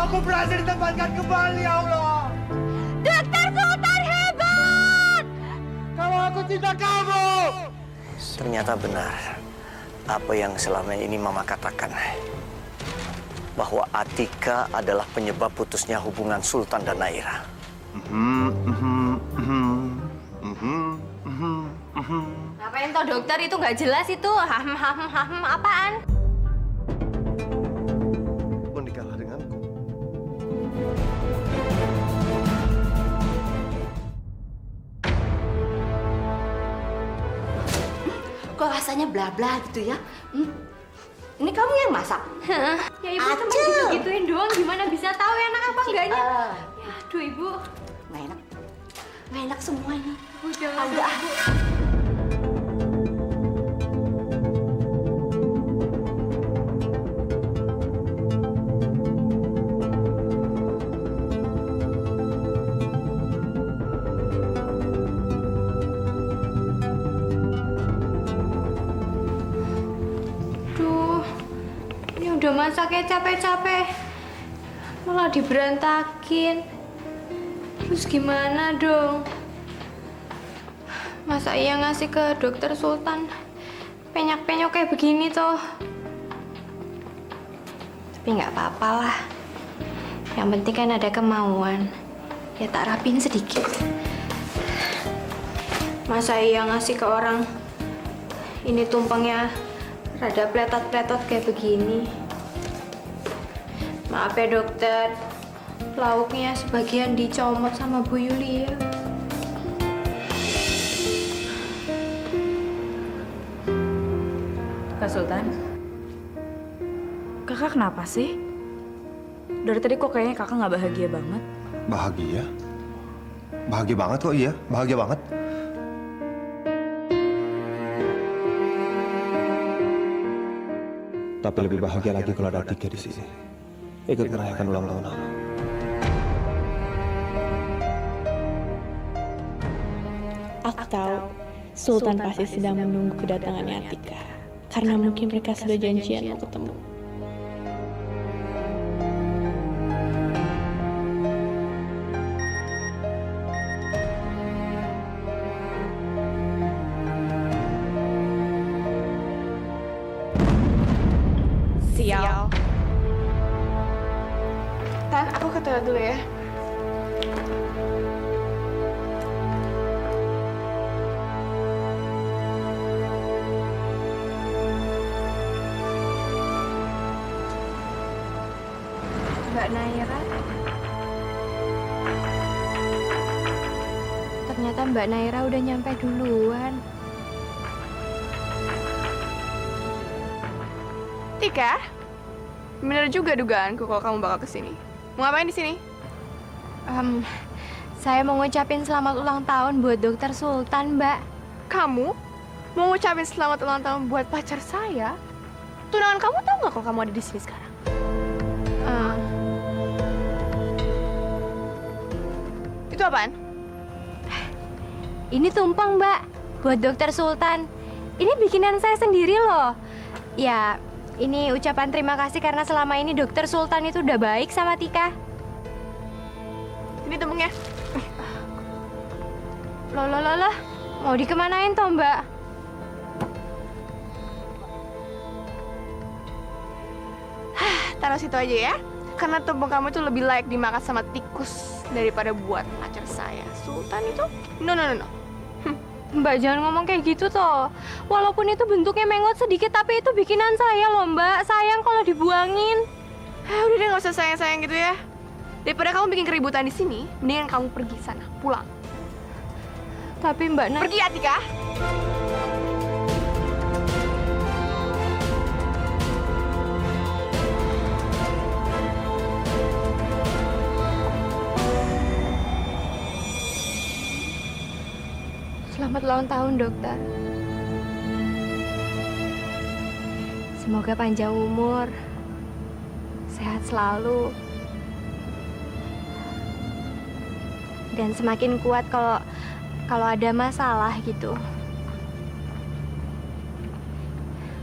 Aku berhasil ditempatkan kembali, ya Allah. Dokter Sultan hebat! Kalau aku cinta kamu. Ternyata benar apa yang selama ini Mama katakan. Bahwa Atika adalah penyebab putusnya hubungan Sultan dan Naira. Ngapain toh dokter, itu nggak jelas itu. Apaan? Menikahlah denganku. Kok rasanya bla-bla gitu ya? Ini kamu yang masak? Ya ibu cuma gitu-gituin doang, gimana bisa tahu enak apa enggaknya? Ya aduh ibu. Nggak enak. Nggak enak semuanya. Udah Udah. Duh, ini udah masaknya capek-capek, malah diberantakin. Terus gimana dong? Masa iya ngasih ke dokter Sultan penyok-penyok kayak begini toh? Tapi nggak apa-apa lah. Yang penting kan ada kemauan. Ya tak rapiin sedikit. Masa iya ngasih ke orang ini tumpengnya rada pletot-pletot kayak begini. Maaf ya dokter, lauknya sebagian dicomot sama Bu Yulia. Kak Sultan, kakak kenapa sih? Dari tadi kok kayaknya kakak nggak bahagia banget. Bahagia? Bahagia banget kok, iya. Bahagia banget. Tapi lebih bahagia lagi kalau ada Atika di sini. Ikut merayakan ulang tahun aku. Aku tahu Sultan pasti sedang menunggu kedatangannya Atika. Karena mungkin mereka sudah janjian mau ketemu. Sial. Tan, aku ke toilet dulu ya. Mbak Naira. Ternyata Mbak Naira udah nyampe duluan. Tika, bener juga dugaanku kalau kamu bakal kesini. Mau ngapain di sini? Saya mau ngucapin selamat ulang tahun buat Dokter Sultan, Mbak. Kamu mau ngucapin selamat ulang tahun buat pacar saya? Tunangan kamu tahu nggak kalau kamu ada di sini sekarang? Itu apaan? Ini tumpeng, Mbak, buat Dokter Sultan. Ini bikinan saya sendiri loh. Ya, ini ucapan terima kasih karena selama ini Dokter Sultan itu udah baik sama Tika. Ini tumpengnya. Loh. Mau dikemanain toh, Mbak? Taruh situ aja ya. Karena tumpeng kamu itu lebih layak dimakan sama tikus daripada buat pacar saya. Sultan itu? No. Mbak jangan ngomong kayak gitu toh. Walaupun itu bentuknya mengot sedikit, tapi itu bikinan saya loh, Mbak. Sayang kalau dibuangin. Udah deh, nggak usah sayang-sayang gitu ya. Daripada kamu bikin keributan di sini, mendingan kamu pergi sana, pulang. Tapi Mbak Naira... Pergi, Atika. Selamat ulang tahun, dokter. Semoga panjang umur, sehat selalu, dan semakin kuat kalau ada masalah gitu.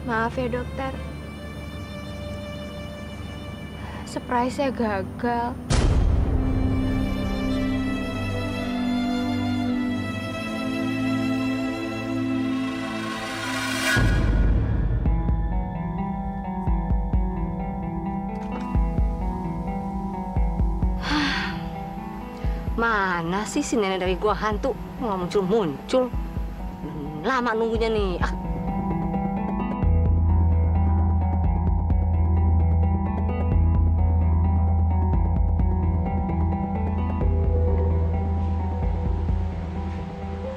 Maaf ya, dokter. surprise-nya gagal. Mana sih si nenek dari gua hantu? Nggak muncul-muncul. Lama nunggunya nih. Ah.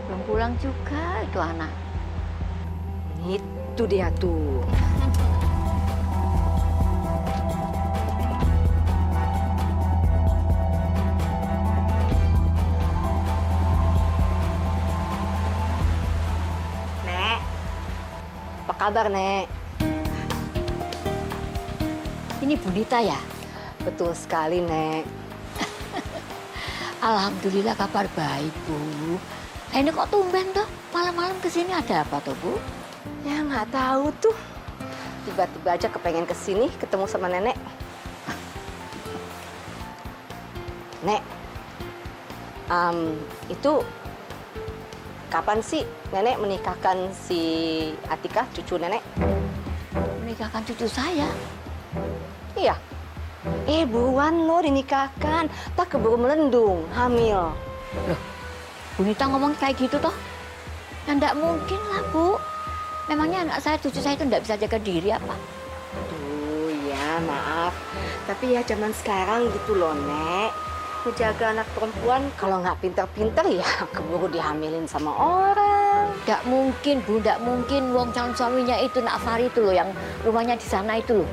Belum pulang juga itu anak. Itu dia tuh. Apa kabar, Nek? Ini Bu Dita ya? Betul sekali, Nek. Alhamdulillah kabar baik, Bu. Ini kok tumben toh? Malam-malam kesini ada apa toh, Bu? Ya nggak tahu tuh. Tiba-tiba aja kepengen kesini ketemu sama Nenek. Nek, itu kapan sih Nenek menikahkan si Atika, cucu Nenek? Menikahkan cucu saya? Iya. Buruan lo dinikahkan. Tak keburu melendung, hamil. Loh, Bu Nita ngomong kayak gitu toh? Ya enggak mungkin lah, Bu. Memangnya anak saya, cucu saya itu enggak bisa jaga diri apa? Aduh, ya maaf. Tapi ya zaman sekarang gitu loh, Nek. Menjaga anak perempuan kalau nggak pinter-pinter ya keburu dihamilin sama orang. Enggak mungkin, Bu, enggak mungkin. Wong calon suaminya itu Nak Fari itu loh, yang rumahnya di sana itu loh.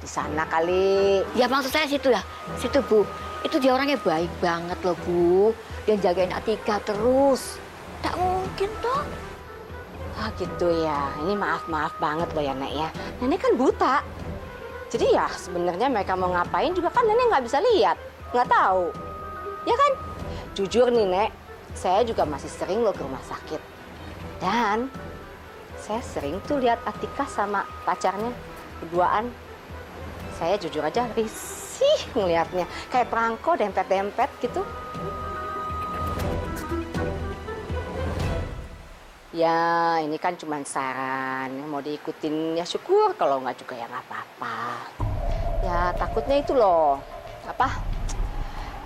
Di sana kali. Ya maksud saya situ ya, situ Bu. Itu dia orangnya baik banget loh, Bu. Dia jagain Atika terus. Enggak mungkin toh. Ah gitu ya. Ini maaf banget loh ya, Nek ya. Nenek kan buta. Jadi ya sebenarnya mereka mau ngapain juga kan Nenek nggak bisa lihat, nggak tahu. Ya kan? Jujur nih, Nek, saya juga masih sering loh ke rumah sakit. Dan saya sering tuh lihat Atika sama pacarnya berduaan. Saya jujur aja risih ngelihatnya. Kayak perangko dempet-dempet gitu. Ya, ini kan cuma saran. Mau diikutin ya syukur, kalau nggak juga ya nggak apa-apa. Ya, takutnya itu loh. Apa?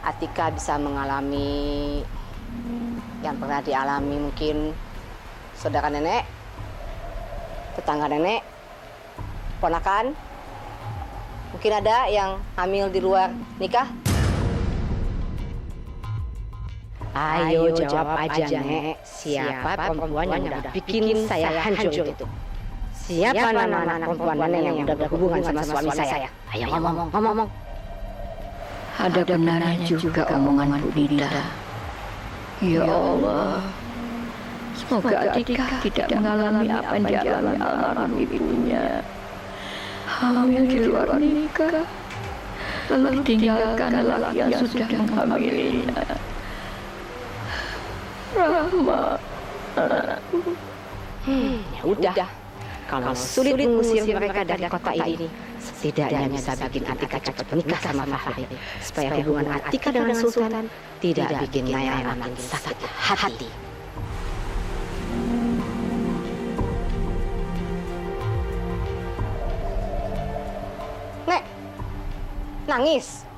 Atika bisa mengalami yang pernah dialami mungkin saudara Nenek, tetangga Nenek, ponakan. Mungkin ada yang hamil di luar nikah. Ayo jawab aja, Nek. Siapa perempuan yang udah bikin saya hancur itu? Siapa nama anak perempuan Nenek yang udah berhubungan sama suami saya? Ayo ngomong. Ada benarnya juga omongan Bu Nita. Ya Allah, semoga Atika tidak mengalami apa yang dialami almarhum ibunya. Hamil di luar nikah, lalu tinggalkan lelaki yang sudah menghamilinya. Rahma, Ya udah. Kalau sulit mengusir mereka dari kota ini, setidaknya bisa bikin Atika cepat menikah sama Fahri, supaya hubungan Atika dengan Sultan tidak bikin Naira makin sakit hati. Nek, nangis?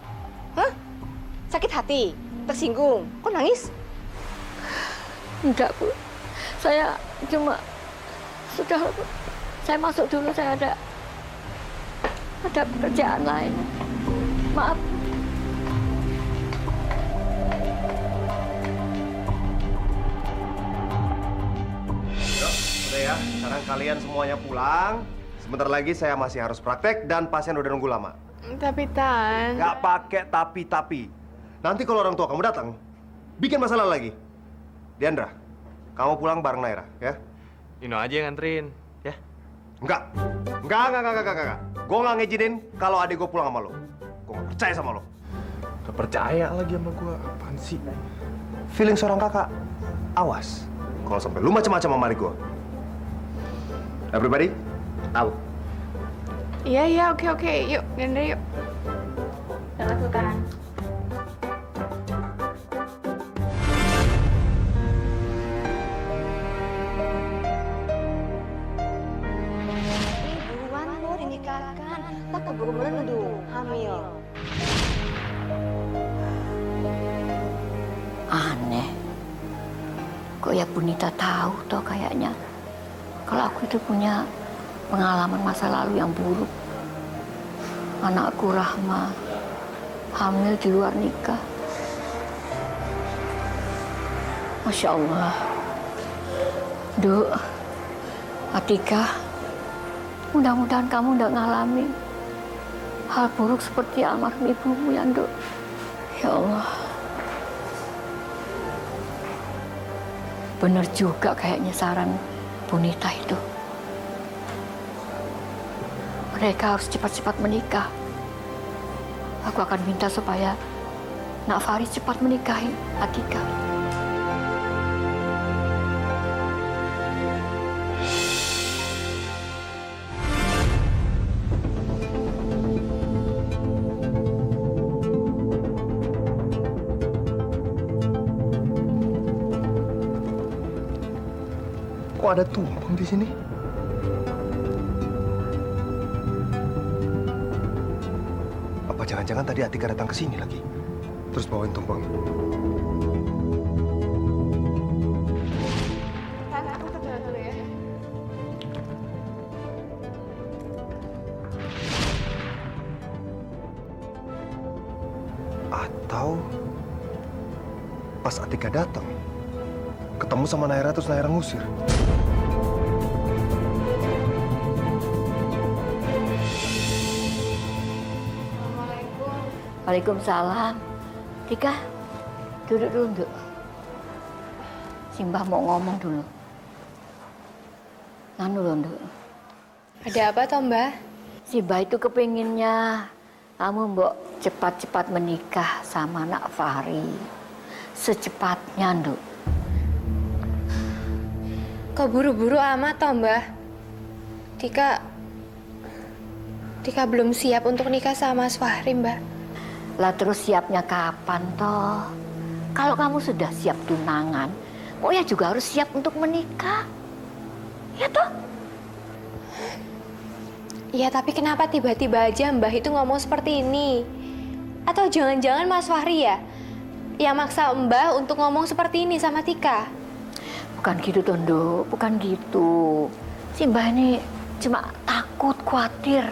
Hah? Sakit hati? Tersinggung? Kok nangis? enggak Bu, saya cuma sudah, saya masuk dulu, saya ada pekerjaan lain. Maaf. Udah ya, sekarang kalian semuanya pulang. Sebentar lagi saya masih harus praktek dan pasien udah nunggu lama. Tapi Tan, Nggak pakai tapi. Nanti kalau orang tua kamu datang, bikin masalah lagi. Diandra, kamu pulang bareng Naira, ya? Nino aja yang nganterin, ya? Enggak. Gue nggak ngizinin kalau adik gue pulang sama lo. Gue nggak percaya sama lo. Gak percaya lagi sama gue, apaan sih? Feeling seorang kakak, awas. Kalau sampai lu macam-macam sama adik gue. Everybody, out. Iya, oke. Yuk, Diandra yuk. Jangan Sultan. Buruan mau dinikahkan. Tak keburu melendung, hamil. Aneh. Kok ya Bunita tahu toh kayaknya. Kalau aku itu punya pengalaman masa lalu yang buruk. Anakku Rahma hamil di luar nikah. Masya Allah. Duk, Atika, mudah-mudahan kamu nggak ngalami hal buruk seperti almarhum ibumu ya, Duk. Ya Allah. Bener juga kayaknya saran Bunita itu. Mereka harus cepat-cepat menikah. Aku akan minta supaya Nak Faris cepat menikahi Atika. Kok ada tumpeng di sini? Apa jangan-jangan tadi Atika datang ke sini lagi? Terus bawain tumpeng. Tan, aku ke dalam dulu ya. Atau pas Atika datang, ketemu sama Naira terus Naira ngusir. Waalaikumsalam. Tika, duduk dulu, Duk. Simbah mau ngomong dulu. Nanu loh, Duk. Ada apa toh, Mbah? Simbah itu kepinginnya kamu mbok cepat-cepat menikah sama Nak Fahri. Secepatnya, Duk. Kok buru-buru amat toh, Mbah? Tika belum siap untuk nikah sama Mas Fahri, Mbah. Lah terus siapnya kapan toh? Kalau kamu sudah siap tunangan, oh ya juga harus siap untuk menikah. Ya toh? Ya tapi kenapa tiba-tiba aja Mbah itu ngomong seperti ini? Atau jangan-jangan Mas Fahri ya yang maksa Mbah untuk ngomong seperti ini sama Tika? Bukan gitu, Tondo. Bukan gitu. Si Mbah ini cuma takut, khawatir.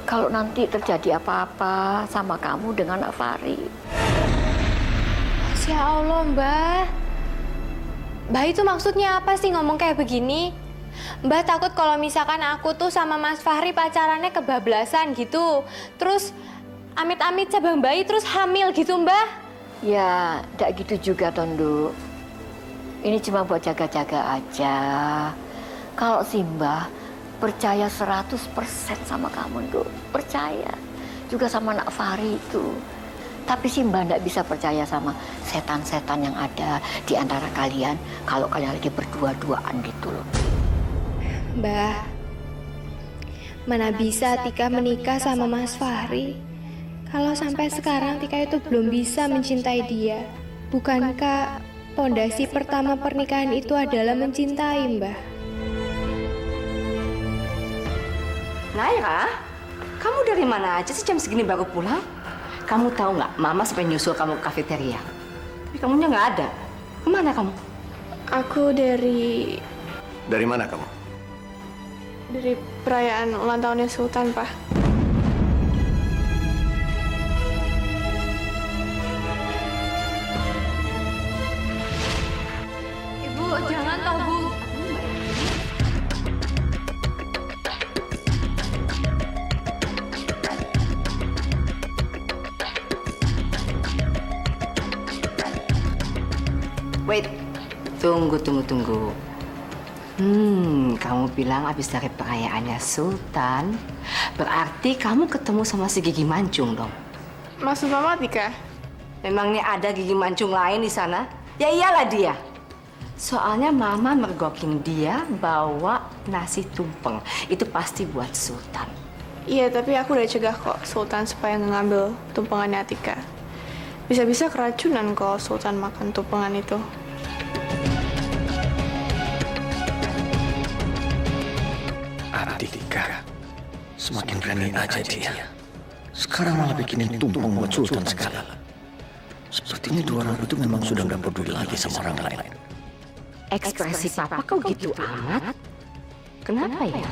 Kalau nanti terjadi apa-apa sama kamu dengan Nak Fahri. Ya Allah, Mbah. Mbah itu maksudnya apa sih ngomong kayak begini? Mbah takut kalau misalkan aku tuh sama Mas Fahri pacarannya kebablasan gitu. Terus amit-amit cabang bayi terus hamil gitu, Mbah. Ya, tidak gitu juga, Tondo. Ini cuma buat jaga-jaga aja. Kalau si Mbah percaya 100% sama kamu, Duk. Percaya. Juga sama Nak Fahri itu. Tapi si Mbah tidak bisa percaya sama setan-setan yang ada di antara kalian kalau kalian lagi berdua-duaan gitu loh. Mbah, mana bisa Tika menikah sama Mas Fahri? Kalau sampai sekarang Tika itu belum bisa mencintai dia. Bukankah pondasi pertama pernikahan itu adalah mencintai, Mbah? Naira, kamu dari mana aja sih jam segini baru pulang? Kamu tahu nggak, Mama sampai nyusul kamu ke kafeteria. Tapi kamunya nggak ada. Kemana kamu? Aku dari Dari mana kamu? perayaan ulang tahunnya Sultan, Pak. Ibu, jangan toh, Bu. Wait, tunggu. Kamu bilang habis dari perayaannya Sultan, berarti kamu ketemu sama si Gigi Mancung dong. Maksud Mama Tika? Memangnya ada Gigi Mancung lain di sana? Ya iyalah dia. Soalnya Mama mergokin dia bawa nasi tumpeng. Itu pasti buat Sultan. Iya, tapi aku udah cegah kok Sultan supaya ngambil tumpengannya Atika. Bisa-bisa keracunan kalau Sultan makan tumpengan itu. Atika, semakin berani aja dia. Sekarang malah bikinin tumpeng buat Sultan segala. Sepertinya dua orang itu memang sudah nggak peduli lagi sama orang lain. Ekspresi Papa kok gitu amat? Kenapa ya?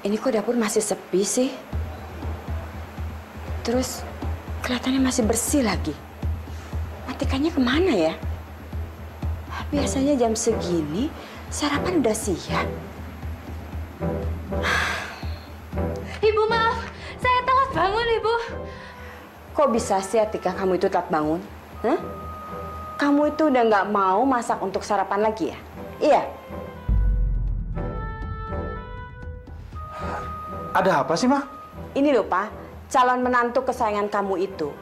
Ini kok dapur masih sepi sih? Terus kelihatannya masih bersih lagi. Atikanya kemana ya? Biasanya jam segini sarapan udah siap. Ibu maaf, saya telat bangun Ibu. Kok bisa sih Atika kamu itu telat bangun? Hah? Kamu itu udah nggak mau masak untuk sarapan lagi ya? Iya? Ada apa sih, Ma? Ini loh, Pak. Calon menantu kesayangan kamu itu.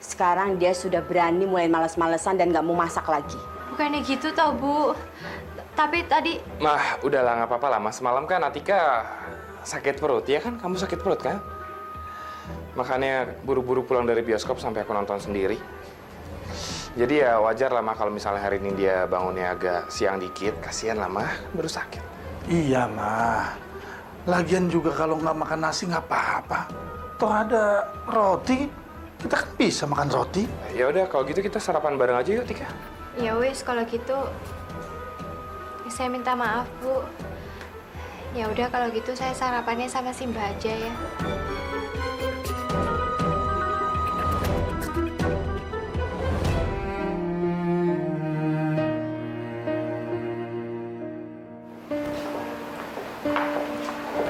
Sekarang dia sudah berani mulai malas-malesan dan nggak mau masak lagi. Bukannya gitu tau, Bu. Tapi tadi... Mah, udahlah nggak apa-apa lah, Mas. Semalam kan Atika sakit perut, ya kan? Kamu sakit perut, kan? Makanya buru-buru pulang dari bioskop sampai aku nonton sendiri. Jadi ya wajar lah, Mah, kalau misalnya hari ini dia bangunnya agak siang dikit. Kasihan lah, Mah. Baru sakit. Iya, Ma. Lagian juga kalau nggak makan nasi nggak apa-apa. Toh ada roti, kita kan bisa makan roti. Ya udah, kalau gitu kita sarapan bareng aja yuk, Tika. Ya wis, kalau gitu saya minta maaf, Bu. Ya udah kalau gitu saya sarapannya sama Simba aja ya.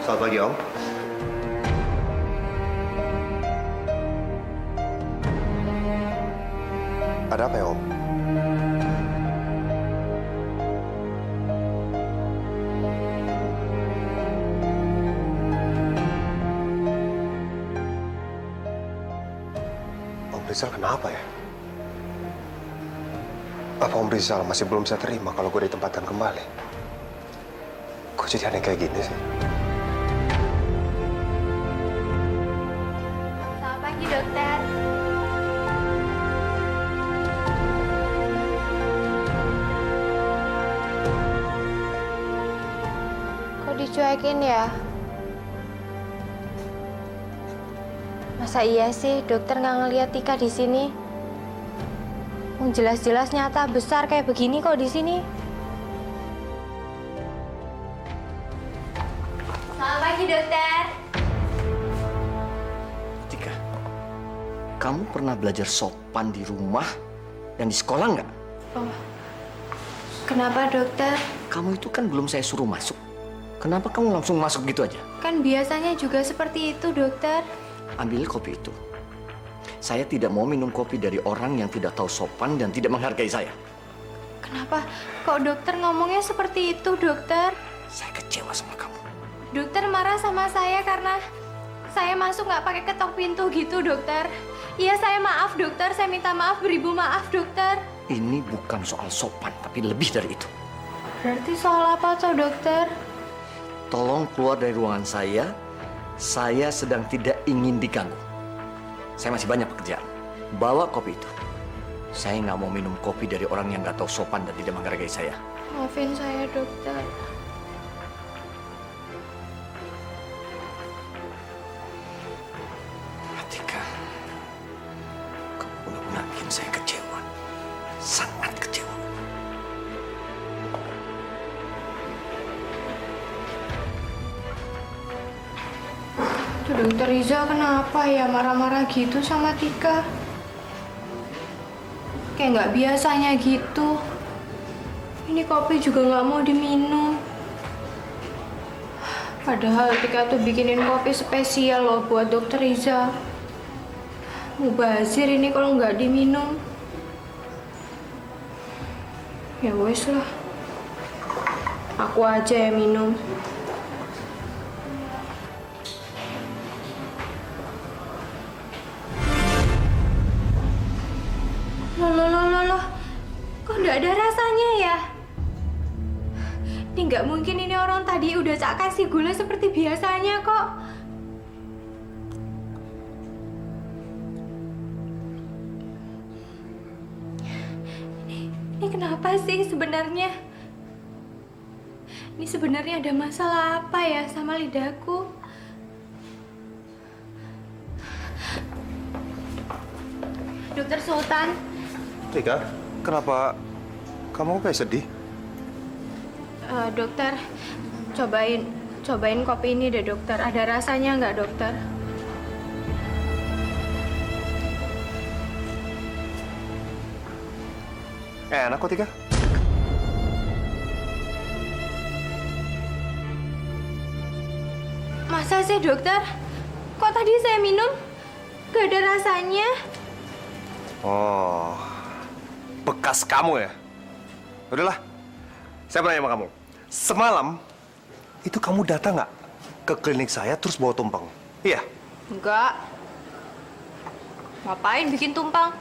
Selamat pagi, Om. Ada apa ya, Om? Om Rizal kenapa ya? Apa Om Rizal masih belum bisa terima kalau gue ditempatkan kembali? Kok jadi aneh kayak gini sih? Selamat pagi, Dokter. Kok dicuekin ya? Masa iya sih dokter nggak ngeliat Tika di sini? Jelas-jelas nyata besar kayak begini kok di sini. Selamat pagi, Dokter. Tika, kamu pernah belajar sopan di rumah dan di sekolah nggak? Oh, kenapa, Dokter? Kamu itu kan belum saya suruh masuk. Kenapa kamu langsung masuk gitu aja? Kan biasanya juga seperti itu, Dokter. Ambil kopi itu. Saya tidak mau minum kopi dari orang yang tidak tahu sopan dan tidak menghargai saya. Kenapa kok dokter ngomongnya seperti itu, dokter? Saya kecewa sama kamu. Dokter marah sama saya karena saya masuk nggak pakai ketok pintu gitu, dokter. Iya, saya maaf, dokter. Saya minta maaf, beribu maaf, dokter. Ini bukan soal sopan, tapi lebih dari itu. Berarti soal apa toh, dokter? Tolong keluar dari ruangan saya. Saya sedang tidak ingin diganggu. Saya masih banyak pekerjaan. Bawa kopi itu. Saya nggak mau minum kopi dari orang yang nggak tahu sopan dan tidak menghargai saya. Maafin saya, dokter. Atika, kamu benar-benar bikin saya kecewa. Sangat kecewa. Tuh, dokter Riza kenapa ya marah-marah gitu sama Tika? Kayak nggak biasanya gitu. Ini kopi juga nggak mau diminum. Padahal Tika tuh bikinin kopi spesial loh buat dokter Riza. Mubazir ini kalau nggak diminum. Ya wes lah. Aku aja yang minum. Loh. Kok nggak ada rasanya ya? Ini nggak mungkin, ini orang tadi udah Cak kasih gula seperti biasanya kok. Ini kenapa sih sebenarnya? Ini sebenarnya ada masalah apa ya sama lidahku? Dokter Sultan. Tika, kenapa kamu kayak sedih? Dokter, cobain kopi ini deh, dokter. Ada rasanya nggak, dokter? Enak kok, Tika. Masa sih, dokter? Kok tadi saya minum nggak ada rasanya? Oh, bekas kamu ya? Udahlah, saya mau nanya sama kamu. Semalam, itu kamu datang nggak ke klinik saya terus bawa tumpeng? Iya? Enggak. Ngapain bikin tumpang?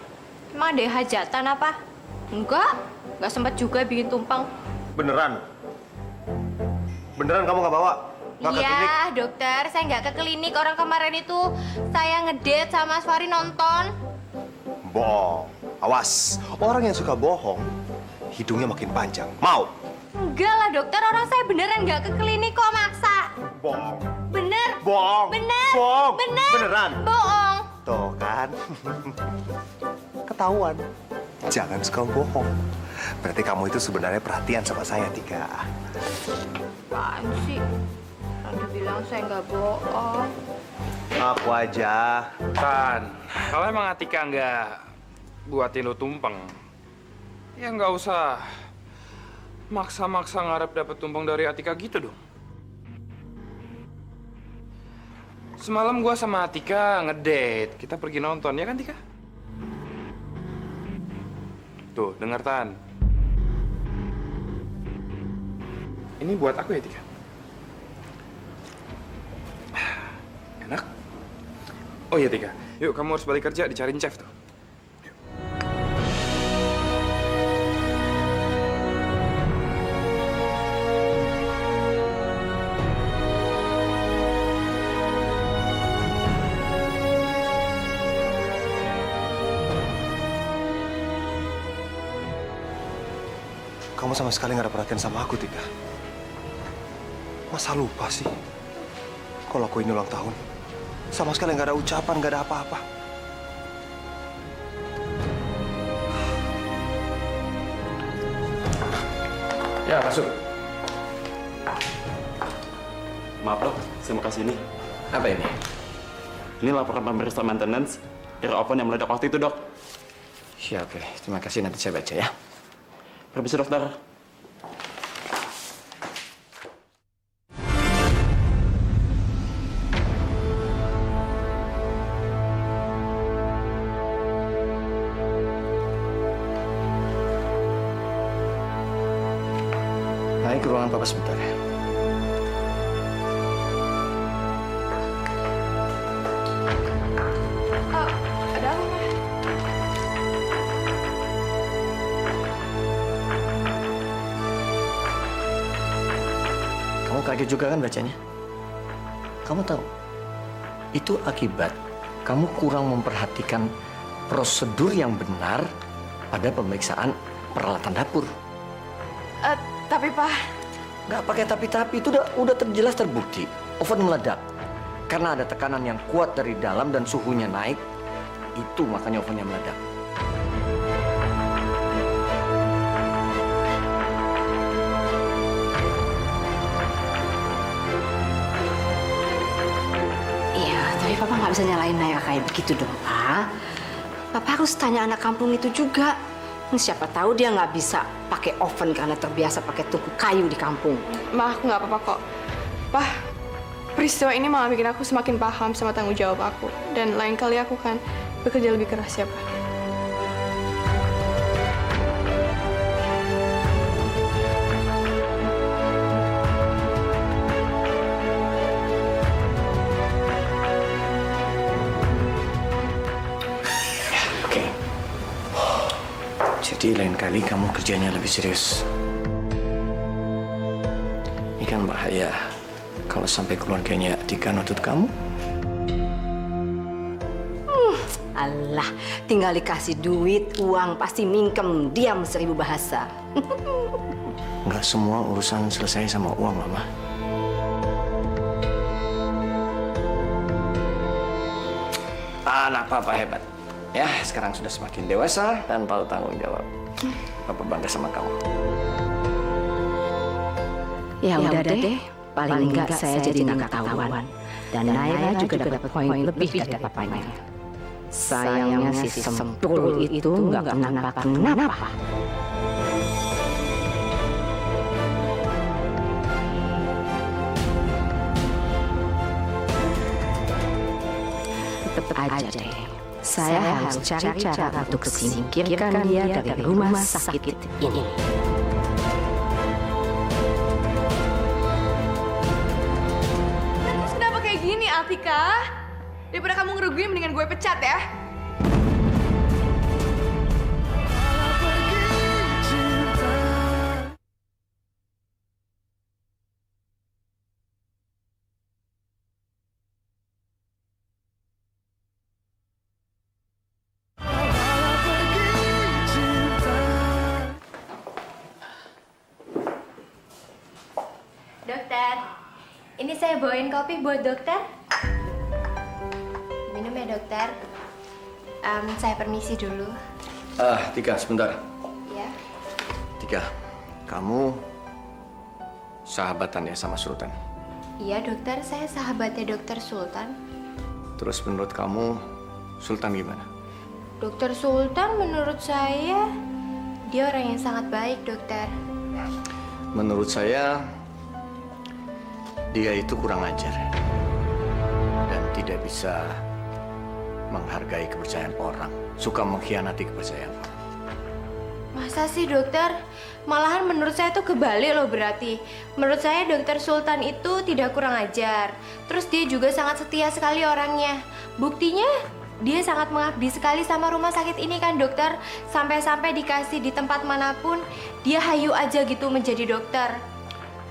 Emang ada hajatan apa? Enggak sempat juga bikin tumpang. Beneran? Beneran kamu nggak bawa? Nggak ke klinik? Iya, dokter. Saya nggak ke klinik. Orang kemarin itu saya ngedate sama Mas Fahri nonton. Bohong. Awas, orang yang suka bohong, hidungnya makin panjang. Mau? Enggak lah, dokter. Orang saya beneran nggak ke klinik kok, maksa. Bohong. Bener. Bohong. Bener. Bohong. Bener. Beneran? Bohong. Tuh kan? Ketahuan. Jangan suka bohong. Berarti kamu itu sebenarnya perhatian sama saya, Tika. Apaan sih? Nanti bilang saya nggak bohong. Aku aja. Tan, kalau emang Atika nggak buatin lo tumpeng, ya nggak usah maksa-maksa ngarep dapet tumpeng dari Atika gitu dong. Semalam gua sama Atika ngedate, kita pergi nonton, ya kan Tika? Tuh, denger Tan. Ini buat aku ya, Tika? Enak? Oh iya, Tika. Yuk, kamu harus balik kerja, dicariin chef tuh. Kamu sama sekali nggak ada perhatian sama aku, Tika. Masa lupa sih? Kalau aku ini ulang tahun, sama sekali nggak ada ucapan, nggak ada apa-apa. Ya, masuk. Maaf dok, saya mau kasih ini. Apa ini? Ini laporan pemeriksa maintenance dari oven yang meledak waktu itu dok. Ya oke, terima kasih, nanti saya baca ya. Permisi dokter. Naik ke ruangan papa sebentar ya. Ada apa, Ma? Kamu kaget juga kan bacanya? Kamu tahu, itu akibat kamu kurang memperhatikan prosedur yang benar pada pemeriksaan peralatan dapur. Tapi, Pak. Nggak pakai tapi-tapi, itu udah jelas terbukti. Oven meledak. Karena ada tekanan yang kuat dari dalam dan suhunya naik, itu makanya ovennya meledak. Iya, tapi Papa nggak bisa nyalain Naya kayak begitu dong, Pak. Papa harus tanya anak kampung itu juga. Siapa tahu dia nggak bisa pakai oven karena terbiasa pakai tungku kayu di kampung. Ma, aku nggak apa-apa kok. Pak, peristiwa ini malah bikin aku semakin paham sama tanggung jawab aku. Dan lain kali aku kan bekerja lebih keras ya, Pak. Jadi lain kali kamu kerjanya lebih serius. Ini kan bahaya kalau sampai keluarganya Tika nuntut kamu. Alah, tinggal dikasih duit, uang, pasti mingkem, diam 1000 bahasa. Nggak semua urusan selesai sama uang, Mama. Anak Papa hebat. Ya, sekarang sudah semakin dewasa dan tahu tanggung jawab. Papa bangga sama kamu. Ya udah deh, paling enggak saya jadi nggak ketahuan. Dan Naira juga dapat poin lebih dari papanya. Sayangnya si Sentul itu nggak kenapa-kenapa. Tetap aja deh. Saya harus cari cara untuk singkirkan dia dari rumah sakit ini. Terus kenapa kayak gini, Atika? Daripada kamu ngerugiin, mendingan gue pecat ya. Dokter, ini saya bawain kopi buat dokter. Minum ya dokter. Saya permisi dulu. Tika, sebentar. Ya. Tika, kamu sahabatan ya sama Sultan? Iya dokter, saya sahabatnya dokter Sultan. Terus menurut kamu, Sultan gimana? Dokter Sultan menurut saya, dia orang yang sangat baik dokter. Menurut saya, dia itu kurang ajar dan tidak bisa menghargai kepercayaan orang, suka mengkhianati kepercayaan orang. Masa sih dokter? Malahan menurut saya itu kebalik loh berarti. Menurut saya dokter Sultan itu tidak kurang ajar. Terus dia juga sangat setia sekali orangnya. Buktinya dia sangat mengabdi sekali sama rumah sakit ini kan dokter. Sampai-sampai dikasih di tempat manapun, dia hayu aja gitu menjadi dokter.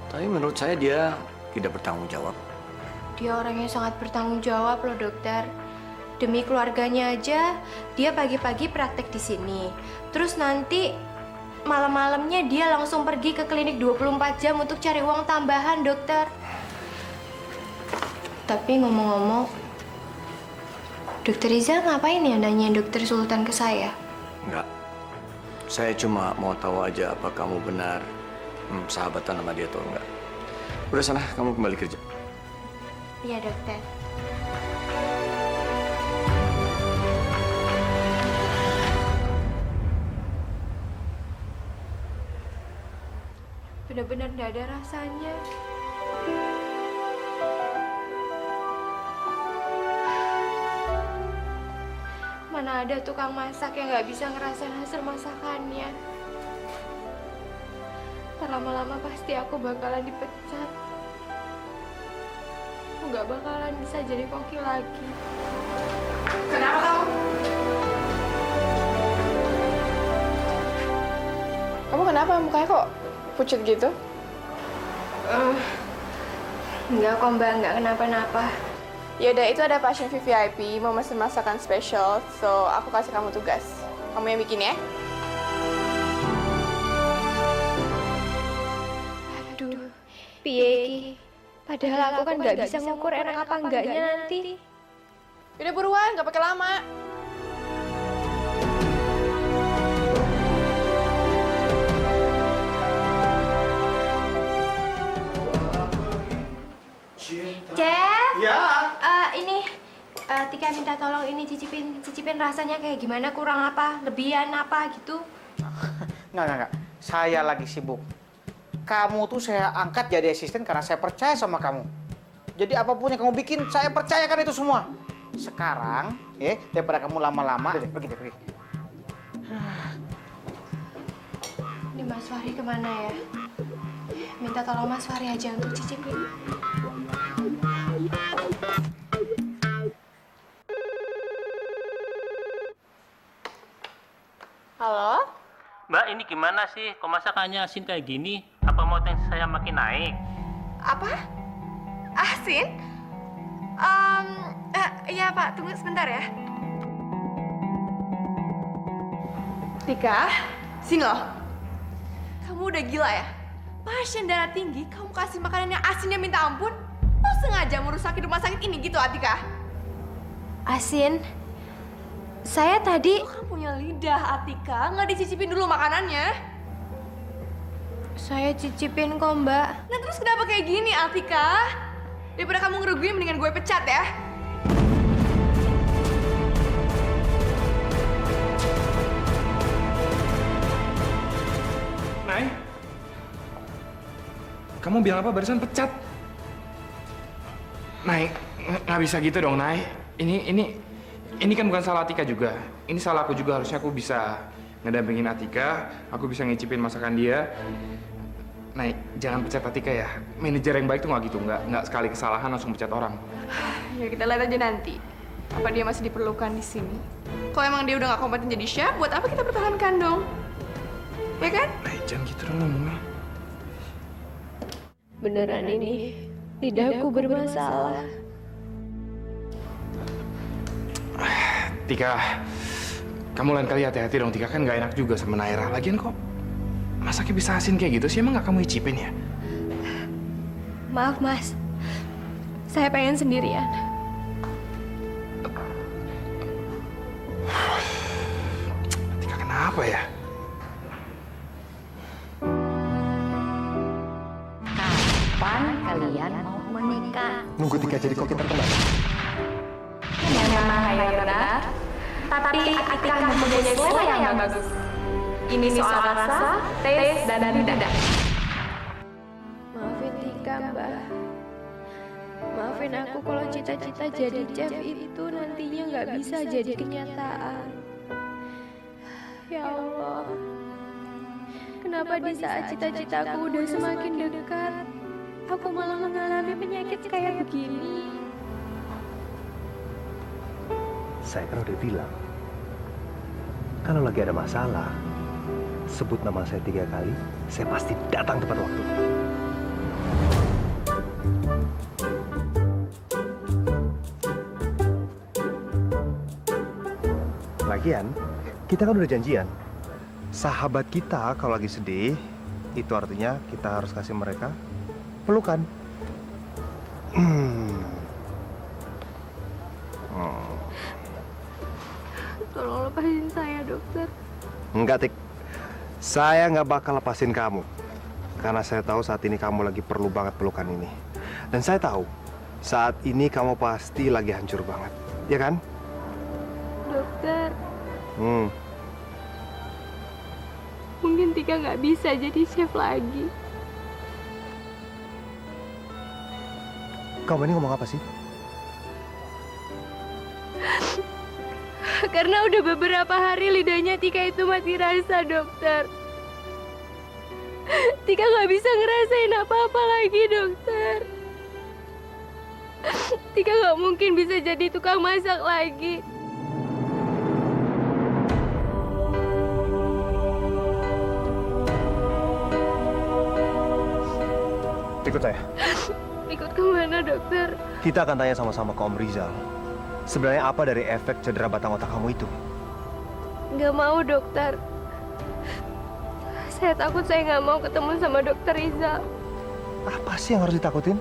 Tapi menurut saya dia tidak bertanggung jawab. Dia orangnya sangat bertanggung jawab loh dokter. Demi keluarganya aja, dia pagi-pagi praktek di sini. Terus nanti malam-malamnya dia langsung pergi ke klinik 24 jam untuk cari uang tambahan dokter. Tapi ngomong-ngomong, Dokter Riza ngapain ya nanyain dokter Sultan ke saya? Enggak. Saya cuma mau tahu aja apa kamu benar sahabatan sama dia atau enggak. Udah sana, kamu kembali kerja. Iya dokter. Benar-benar gak ada rasanya. Mana ada tukang masak yang gak bisa ngerasain hasil masakannya. lama-lama pasti aku bakalan dipecat. Aku nggak bakalan bisa jadi koki lagi. Kenapa kamu? Kamu kenapa? Mukanya kok pucat gitu? Enggak kok Mbak, enggak kenapa-napa. Yaudah, itu ada pasien VVIP mau mesen masakan spesial, so aku kasih kamu tugas. Kamu yang bikin ya? Aduh, piye iki? Padahal aku kan nggak bisa ngukur enak apa enggaknya nanti. Udah buruan, nggak pakai lama. Chef? Ya. Ini Tika minta tolong ini cicipin rasanya kayak gimana, kurang apa, lebihan apa gitu. Enggak. Saya lagi sibuk. Kamu tuh saya angkat jadi asisten karena saya percaya sama kamu. Jadi apapun yang kamu bikin, saya percayakan itu semua. Sekarang, daripada kamu lama-lama, pergi. Ini Mas Fahri kemana ya? Minta tolong Mas Fahri aja untuk cicipin. Halo? Mbak, ini gimana sih? Kok masakannya asin kayak gini? Apa mau tensi saya makin naik? Apa? Asin? Iya Pak, tunggu sebentar ya. Tika, sini loh. Kamu udah gila ya? Pasien darah tinggi, kamu kasih makanan yang asinnya minta ampun? Lo sengaja merusak rumah sakit ini gitu, Atika? Asin? Saya tadi... Lo kan punya lidah, Atika. Nggak dicicipin dulu makanannya. Saya cicipin kok, Mbak. Nah terus kenapa kayak gini, Atika? Daripada kamu ngerugiin, mendingan gue pecat ya. Nay, kamu bilang apa barusan pecat? Nay, nggak bisa gitu dong, Nay. Ini kan bukan salah Atika juga. Ini salah aku juga. Harusnya aku bisa ngedampingin Atika. Aku bisa ngicipin masakan dia. Nay, jangan pecat Atika ya. Manajer yang baik tuh nggak gitu. Nggak sekali kesalahan langsung pecat orang. Ya kita lihat aja nanti. Apa dia masih diperlukan di sini? Kalau emang dia udah nggak kompeten jadi chef, buat apa kita pertahankan dong? Ya kan? Nay, jangan gitu dong ngomongnya. Beneran ini, lidahku bermasalah. Tika, kamu lain kali hati-hati dong. Tika kan nggak enak juga sama Naira. Lagian kok masaknya bisa asin kayak gitu sih? Emang nggak kamu icipin ya? Maaf, Mas. Saya pengen sendirian. Tika kenapa ya? Kapan kalian mau menikah? Nunggu Tika jadi koki terkenal. Memang benar. Tapi Atika mempunyai selera yang bagus. Ini soal rasa, taste, dan lidah. Maafin Tika, Mbak. Maafin aku kalau cita-cita jadi chef itu nantinya nggak bisa jadi kenyataan. Ya Allah, kenapa di saat cita-citaku udah semakin dekat, aku malah mengalami penyakit kayak begini? Saya kan udah bilang, kalau lagi ada masalah, sebut nama saya 3 kali, saya pasti datang tepat waktu. Lagian, kita kan udah janjian. Sahabat kita kalau lagi sedih, itu artinya kita harus kasih mereka pelukan. Tolong lepasin saya, dokter. Enggak, Tik. Saya nggak bakal lepasin kamu. Karena saya tahu saat ini kamu lagi perlu banget pelukan ini. Dan saya tahu, saat ini kamu pasti lagi hancur banget. Ya kan? Dokter, mungkin Tika nggak bisa jadi chef lagi. Kamu ini ngomong apa sih? Karena udah beberapa hari lidahnya Tika itu mati rasa, dokter. Tika nggak bisa ngerasain apa-apa lagi, dokter. Tika nggak mungkin bisa jadi tukang masak lagi. Ikut saya. Ikut kemana, dokter? Kita akan tanya sama-sama ke Om Rizal. Sebenarnya apa dari efek cedera batang otak kamu itu? Nggak mau, dokter. Saya takut saya nggak mau ketemu sama dokter Rizal. Apa sih yang harus ditakutin?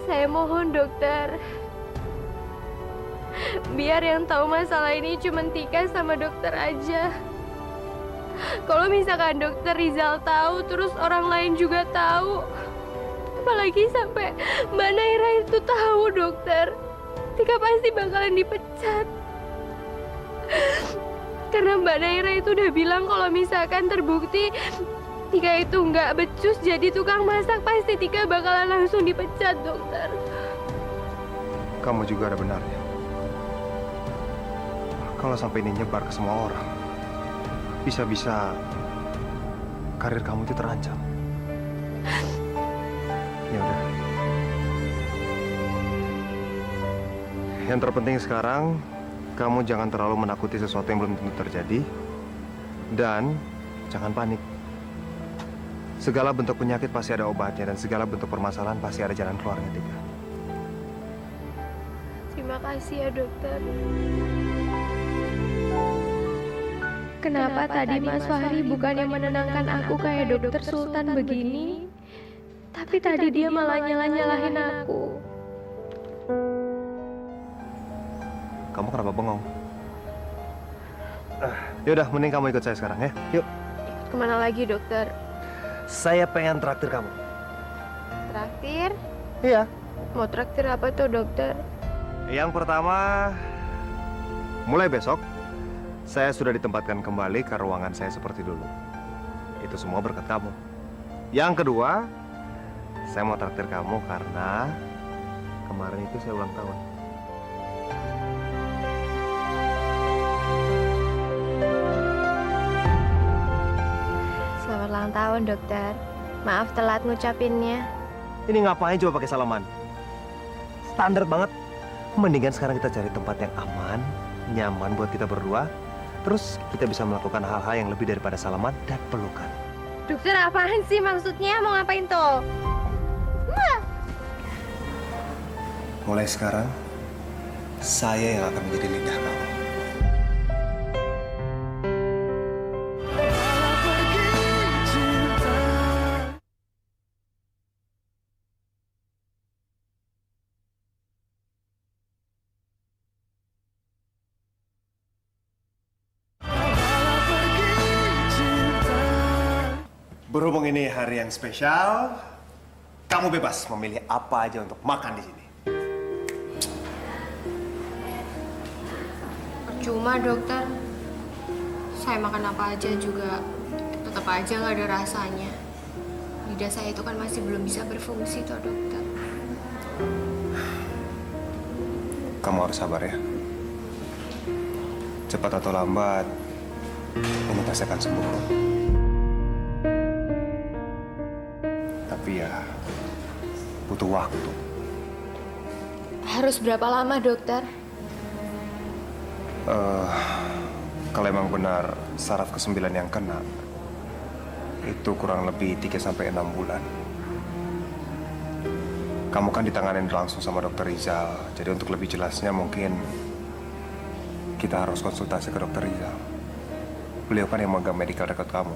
Saya mohon, dokter. Biar yang tahu masalah ini cuma Tika sama dokter aja. Kalau misalkan dokter Rizal tahu, terus orang lain juga tahu. Apalagi sampai Mbak Naira itu tahu, dokter. Tika pasti bakalan dipecat. Karena Mbak Naira itu udah bilang kalau misalkan terbukti Tika itu nggak becus jadi tukang masak, pasti Tika bakalan langsung dipecat, dokter. Kamu juga ada benarnya. Kalau sampai ini nyebar ke semua orang, bisa-bisa karir kamu itu terancam. Ya udah. Yang terpenting sekarang, kamu jangan terlalu menakuti sesuatu yang belum tentu terjadi. Dan jangan panik. Segala bentuk penyakit pasti ada obatnya, dan segala bentuk permasalahan pasti ada jalan keluarnya, Tika. Terima kasih ya, dokter. Kenapa tadi Mas Fahri bukan yang menenangkan aku kayak dokter Sultan begini? Tapi tadi dia malah nyalahin aku. Kamu kenapa bengong? Yaudah, mending kamu ikut saya sekarang ya. Yuk. Kemana lagi, dokter? Saya pengen traktir kamu. Traktir? Iya. Mau traktir apa tuh, dokter? Yang pertama, mulai besok, saya sudah ditempatkan kembali ke ruangan saya seperti dulu. Itu semua berkat kamu. Yang kedua, saya mau traktir kamu karena kemarin itu saya ulang tahun. Selamat ulang tahun, dokter. Maaf telat ngucapinnya. Ini ngapain coba pakai salaman? Standar banget. Mendingan sekarang kita cari tempat yang aman, nyaman buat kita berdua. Terus kita bisa melakukan hal-hal yang lebih daripada salaman dan pelukan. Dokter, apaan sih maksudnya? Mau ngapain tuh? Mulai sekarang, saya yang akan menjadi lidah kamu. Berhubung ini hari yang spesial, kamu bebas memilih apa aja untuk makan di sini. Percuma, dokter. Saya makan apa aja juga tetap aja nggak ada rasanya. Lidah saya itu kan masih belum bisa berfungsi, toh, dokter. Kamu harus sabar ya. Cepat atau lambat, ini pasti akan sembuh. Tapi ya, butuh waktu. Harus berapa lama, dokter? Kalau emang benar saraf ke-9 yang kena, itu kurang lebih 3-6 bulan. Kamu kan ditanganin langsung sama dokter Rizal. Jadi untuk lebih jelasnya mungkin kita harus konsultasi ke dokter Rizal. Beliau kan yang memegang medical record kamu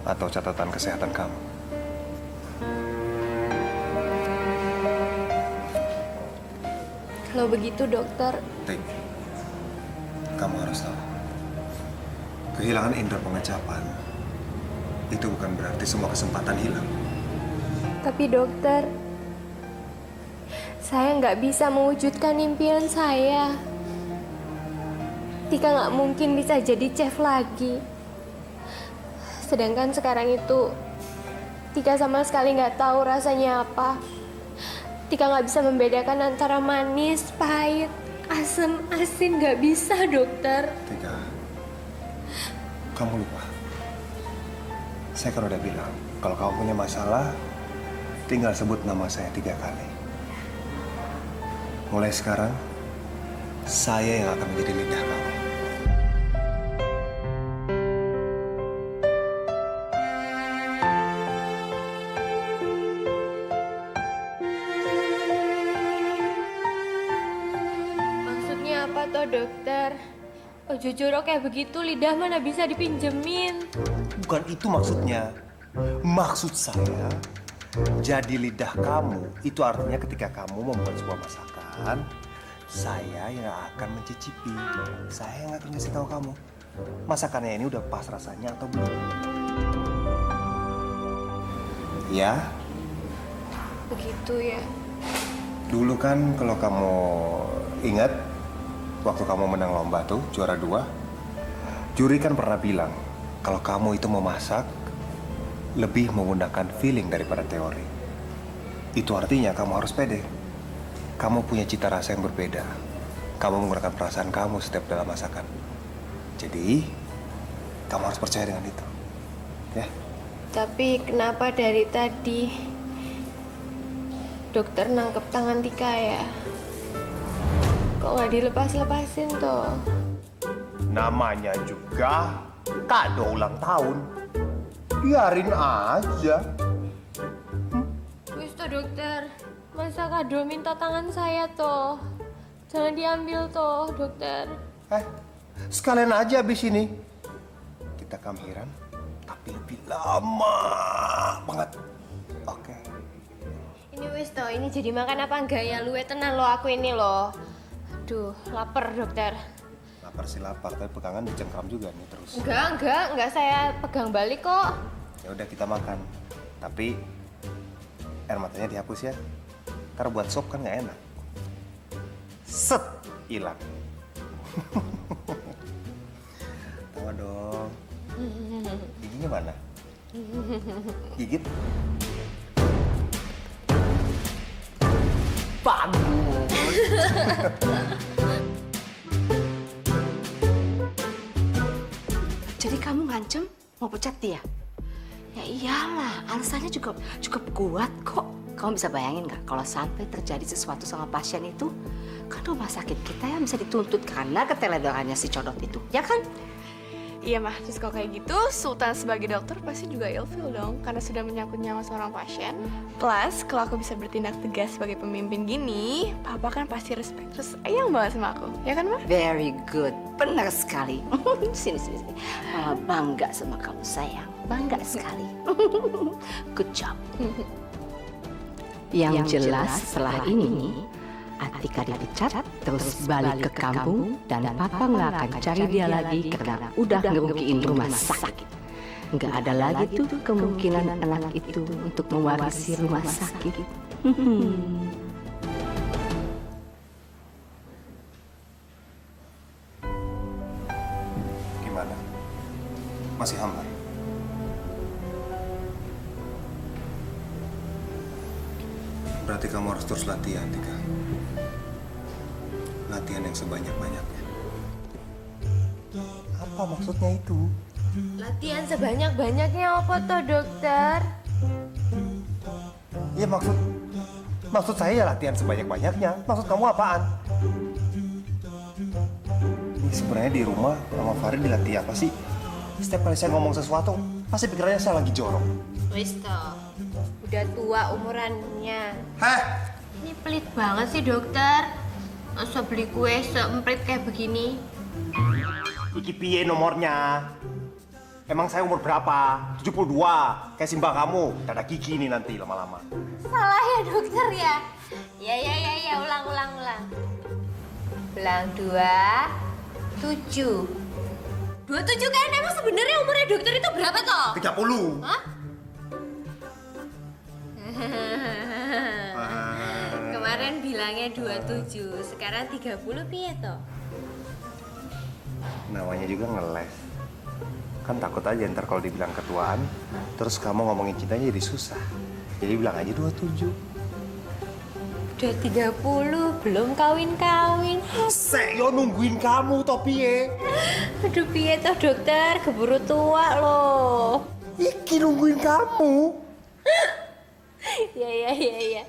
atau catatan kesehatan kamu. Kalau begitu, dokter. Ting, kamu harus tahu, kehilangan indera pengecapan itu bukan berarti semua kesempatan hilang. Tapi, dokter, saya nggak bisa mewujudkan impian saya. Tika nggak mungkin bisa jadi chef lagi. Sedangkan sekarang itu, Tika sama sekali nggak tahu rasanya apa. Tika nggak bisa membedakan antara manis, pahit, asam, asin. Nggak bisa, dokter. Tika, kamu lupa. Saya kan udah bilang, kalau kamu punya masalah, tinggal sebut nama saya 3 kali. Mulai sekarang, saya yang akan menjadi lidah kamu. Maksudnya apa toh dokter? Oh jujur kayak begitu lidah mana bisa dipinjemin? Bukan itu maksudnya. Maksud saya, jadi lidah kamu itu artinya ketika kamu membuat sebuah masakan, saya yang akan mencicipi. Saya yang akan ngasih tahu kamu masakannya ini udah pas rasanya atau belum. Ya? Begitu ya. Dulu kan kalau kamu ingat waktu kamu menang lomba tuh juara 2, juri kan pernah bilang kalau kamu itu memasak lebih menggunakan feeling daripada teori. Itu artinya kamu harus pede. Kamu punya cita rasa yang berbeda. Kamu menggunakan perasaan kamu setiap dalam masakan. Jadi, kamu harus percaya dengan itu. Ya? Tapi kenapa dari tadi dokter nangkep tangan Tika ya? Kok nggak dilepas-lepasin toh? Namanya juga kado ulang tahun. Biarin aja. Wis toh dokter, masa kado minta tangan saya toh? Jangan diambil toh dokter. Sekalian aja abis ini. Kita kamiran, tapi lebih lama banget. Oke. Ini wis toh, ini jadi makan apa enggak ya? Luwe tenan lo aku ini loh. Aduh, lapar dokter. Lapar sih lapar, tapi pegangan dicengkram juga nih terus. Enggak saya pegang balik kok. Ya udah kita makan. Tapi air matanya dihapus ya. Ntar buat sop kan nggak enak. Set, hilang. Tawa dong. Giginya mana? Gigit. Bagus. Jadi kamu ngancem mau pecat dia? Ya iyalah, alasannya juga kuat kok. Kamu bisa bayangin nggak kalau sampai terjadi sesuatu sama pasien itu, kan rumah sakit kita yang bisa dituntut karena keteledorannya si Codot itu, ya kan? Iya mah, terus kalau kayak gitu, Sultan sebagai dokter pasti juga ilfil dong karena sudah menyangkut nyawa seorang pasien. Plus, kalau aku bisa bertindak tegas sebagai pemimpin gini, Papa kan pasti respect. Terus sayang banget sama aku, ya kan Mah? Very good, benar sekali. Sini. Mama bangga sama kamu sayang, bangga sekali. Good job. Yang jelas setelah ini, Atika dipecat, terus balik ke kampung, dan Papa nggak akan cari dia lagi karena udah ngerugiin rumah sakit. Nggak ada lagi tuh kemungkinan anak itu untuk mewarisi rumah sakit. Gimana? Masih hambar? Berarti kamu harus terus latihan, Tika. Latihan yang sebanyak-banyaknya. Apa maksudnya itu? Latihan sebanyak-banyaknya apa toh dokter? Ya maksud saya ya latihan sebanyak-banyaknya. Maksud kamu apaan? Ini sebenarnya di rumah sama Farid dilatih apa sih? Setiap kali saya ngomong sesuatu, pasti pikirannya saya lagi jorok. Wis toh, udah tua umurannya. Heh? Ini pelit banget sih dokter. Masa beli kue seemprit kayak begini? Iki piye nomornya? Emang saya umur berapa? 72. Kayak simbah kamu. Dada gigi nih nanti lama-lama. Salah ya dokter ya? Ya, ulang. Ulang 27. 27 kan emang sebenarnya umurnya dokter itu berapa toh? 30. Hah? Kemarin bilangnya 27, sekarang 30 piye toh? Namanya juga ngeles. Kan takut aja ntar kalau dibilang ketuaan, terus kamu ngomongin cintanya jadi susah. Jadi bilang aja 27. Udah 30, belum kawin-kawin. Yo nungguin kamu toh piye? Aduh piye toh dokter, keburu tua loh. Iki nungguin kamu. Iya.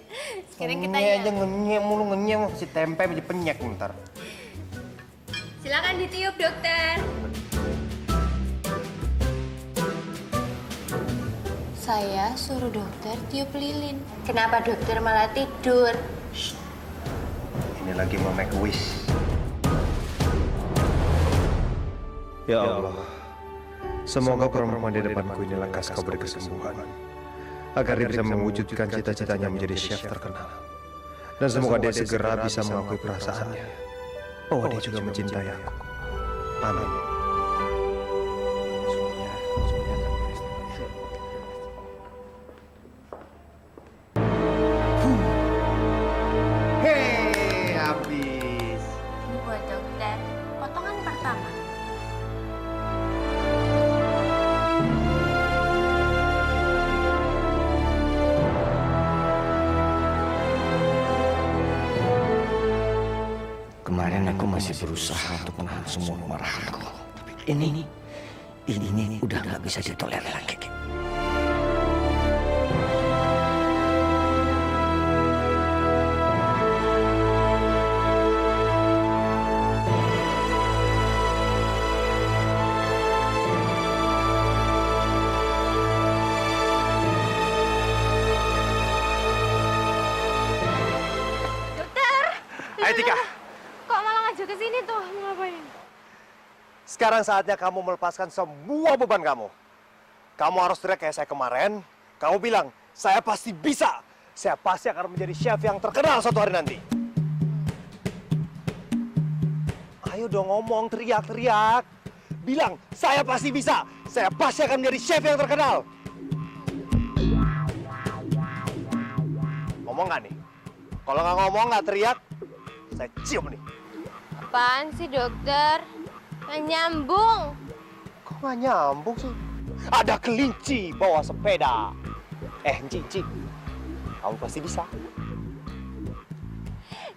Sekarang kita Ngenyek aja ngenyek mulu ngenyek si tempe jadi penyek ntar. Silakan ditiup, dokter. Saya suruh dokter tiup lilin. Kenapa dokter malah tidur? Ini lagi mau make a wish. Ya Allah, semoga perempuan di depanku ini lekas kau beri kesembuhan, agar dia bisa mewujudkan cita-citanya menjadi chef terkenal. Dan semoga dia segera bisa mengakui perasaannya, bahwa dia juga mencintai aku. Amin. Hei, habis. Ini buat dokter. Potongan pertama. Kemarin aku masih berusaha untuk menahan semua kemarahanku. Ini udah nggak bisa ditolerir lagi. Ayo Tika, Kok malah ngajak ke sini tuh? Mau ngapain? sekarang saatnya kamu melepaskan semua beban kamu. Kamu harus teriak kayak saya kemarin. Kamu bilang, saya pasti bisa. Saya pasti akan menjadi chef yang terkenal suatu hari nanti. Ayo dong ngomong, teriak-teriak. Bilang, saya pasti bisa. Saya pasti akan menjadi chef yang terkenal. Ngomong nggak nih? Kalau nggak ngomong, nggak teriak, saya cium nih. Apaan sih, dokter? Nggak nyambung. Kok nggak nyambung sih? Ada kelinci bawa sepeda. Cici, kamu pasti bisa.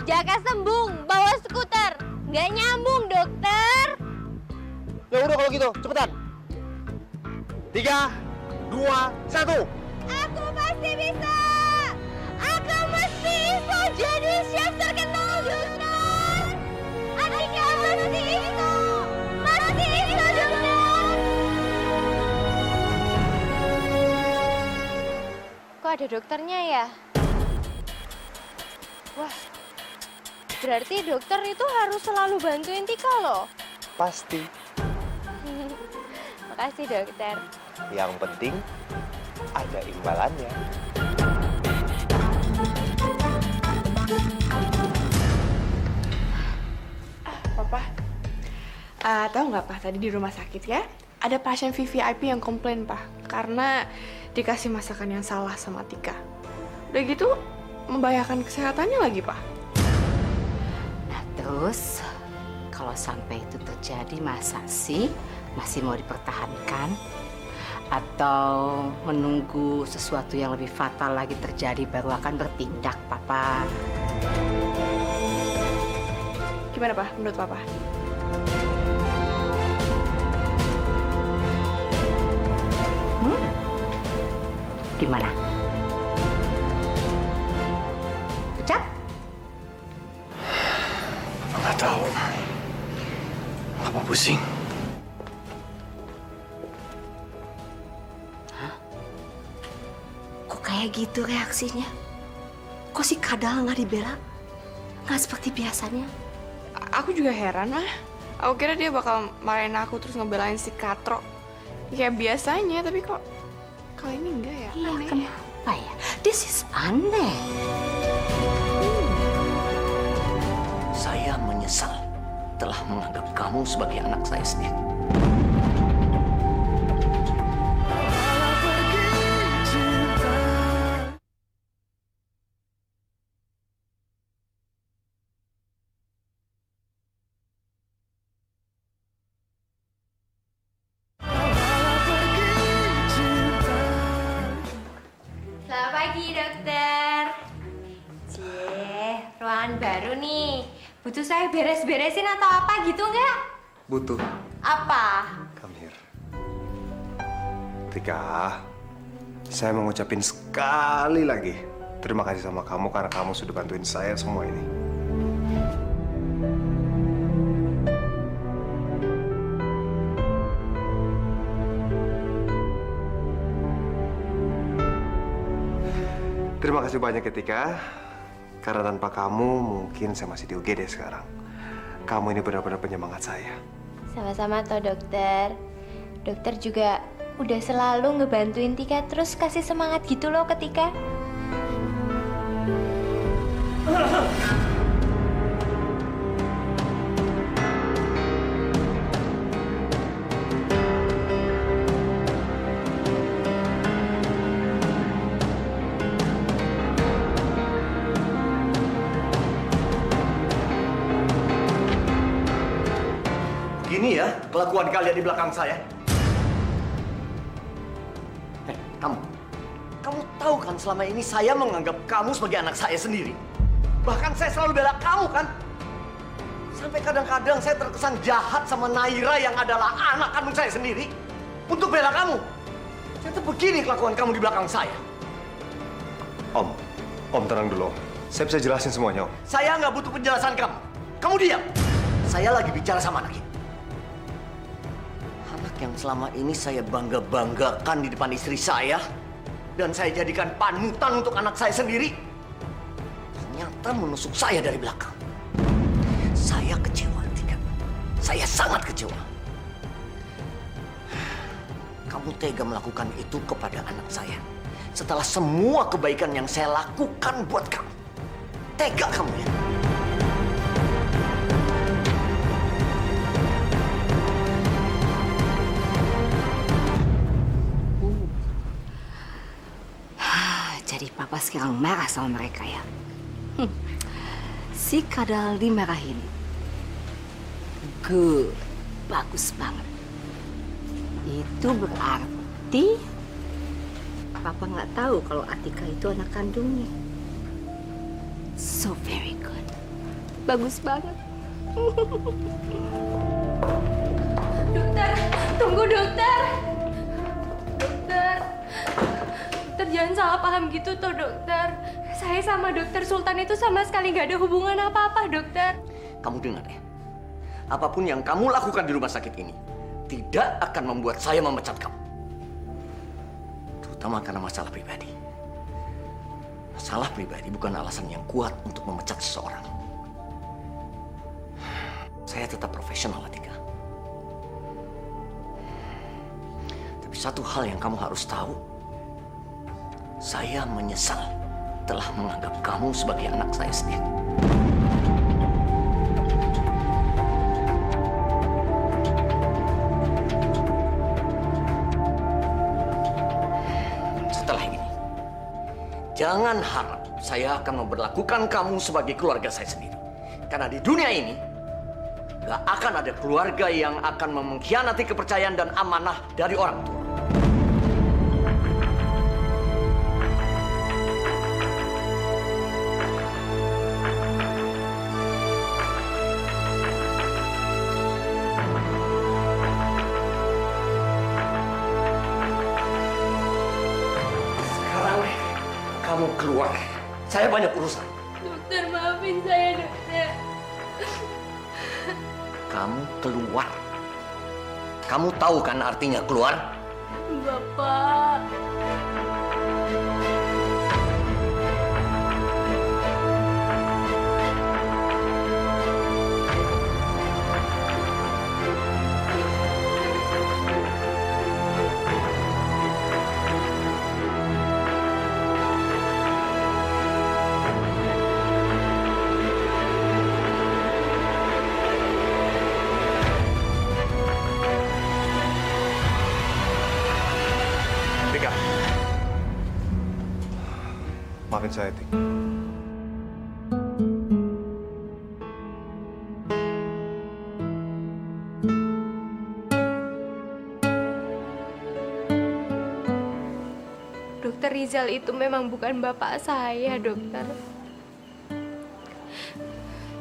Jaka Sembung bawa skuter. Nggak nyambung, dokter. Ya udah kalau gitu, cepetan. 3, 2, 1. Aku pasti bisa. Aku mesti bisa jadi chef terkenal, dokter. Atika pasti bisa. Pasti bisa, dokter. Kok ada dokternya ya? Wah, berarti dokter itu harus selalu bantuin Tika loh. Pasti. Makasih, dokter. Yang penting ada imbalannya. Papa, tahu nggak Pak, tadi di rumah sakit ya, ada pasien VVIP yang komplain Pak, karena dikasih masakan yang salah sama Tika. Udah gitu, membahayakan kesehatannya lagi Pak. Nah terus, kalau sampai itu terjadi, masa sih masih mau dipertahankan? Atau menunggu sesuatu yang lebih fatal lagi terjadi baru akan bertindak, Papa? Gimana Pak, menurut Papa? Gimana? Pecat? Nggak tahu. Apa pusing? Kok kayak gitu reaksinya? Kok si Kadal nggak dibela? Nggak seperti biasanya? Aku juga heran mah. Aku kira dia bakal marahin aku terus ngebelain si Katro. Kayak biasanya, tapi kok kali ini enggak ya? Iya, Aneh. kenapa ya? This is aneh. Saya menyesal telah menganggap kamu sebagai anak saya sendiri. Selamat pagi, dokter. Ruangan baru nih. Butuh saya beres-beresin atau apa gitu nggak? Butuh. Apa? Come here. Tika, saya mau ngucapin sekali lagi terima kasih sama kamu karena kamu sudah bantuin saya semua ini. Terima kasih banyak Tika, karena tanpa kamu mungkin saya masih di UGD sekarang. Kamu ini benar-benar penyemangat saya. Sama-sama toh dokter. Dokter juga udah selalu ngebantuin Tika terus kasih semangat gitu loh ke Tika. Gini ya kelakuan kalian di belakang saya. Kamu tahu kan selama ini saya menganggap kamu sebagai anak saya sendiri. Bahkan saya selalu bela kamu kan. Sampai kadang-kadang saya terkesan jahat sama Naira yang adalah anak kandung saya sendiri. Untuk bela kamu. Ternyata begini kelakuan kamu di belakang saya. Om tenang dulu. Saya bisa jelasin semuanya, Om. Saya nggak butuh penjelasan kamu. Kamu diam. Saya lagi bicara sama anak ini. Anak yang selama ini saya bangga-banggakan di depan istri saya. Dan saya jadikan panutan untuk anak saya sendiri. Ternyata menusuk saya dari belakang. Saya kecewa, Tika. Saya sangat kecewa. Kamu tega melakukan itu kepada anak saya. Setelah semua kebaikan yang saya lakukan buat kamu. Tega kamu ya. Jadi papa sekarang marah sama mereka ya. Si Kadal dimarahin. Good. Bagus banget. Itu berarti papa nggak tahu kalau Atika itu anak kandungnya. So very good. Bagus banget. Dokter, tunggu dokter. Dokter. Dokter jangan salah paham gitu toh dokter. Saya sama dokter Sultan itu sama sekali nggak ada hubungan apa-apa dokter. Kamu dengar ya. Apapun yang kamu lakukan di rumah sakit ini tidak akan membuat saya memecat kamu. Terutama karena masalah pribadi. Masalah pribadi bukan alasan yang kuat untuk memecat seseorang. Saya tetap profesional, Atika. Tapi satu hal yang kamu harus tahu, saya menyesal telah menganggap kamu sebagai anak saya sendiri. Setelah ini, jangan harap saya akan memperlakukan kamu sebagai keluarga saya sendiri. Karena di dunia ini, gak akan ada keluarga yang akan mengkhianati kepercayaan dan amanah dari orang tua. Kamu keluar. Saya banyak urusan. Dokter maafin saya dokter. Kamu keluar. Kamu tahu kan artinya keluar? Bapak. Maafin saya, Tik. Dokter Rizal itu memang bukan bapak saya, dokter.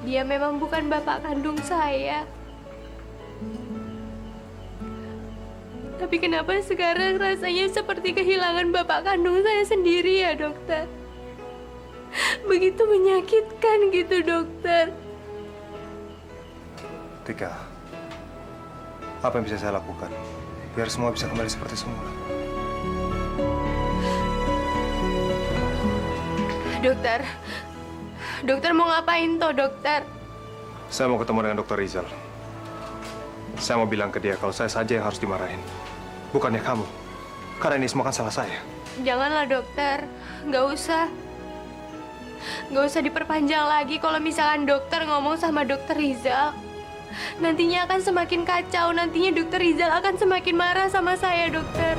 Dia memang bukan bapak kandung saya. Tapi kenapa sekarang rasanya seperti kehilangan bapak kandung saya sendiri ya, dokter? Begitu menyakitkan gitu, dokter. Tika, apa yang bisa saya lakukan biar semua bisa kembali seperti semula? Dokter mau ngapain toh, dokter? Saya mau ketemu dengan Dokter Rizal. Saya mau bilang ke dia kalau saya saja yang harus dimarahin, bukannya kamu. Karena ini semua kan salah saya. Janganlah, dokter. Nggak usah. Nggak usah diperpanjang lagi kalau misalkan dokter ngomong sama Dokter Rizal. Nantinya akan semakin kacau. Nantinya Dokter Rizal akan semakin marah sama saya, dokter.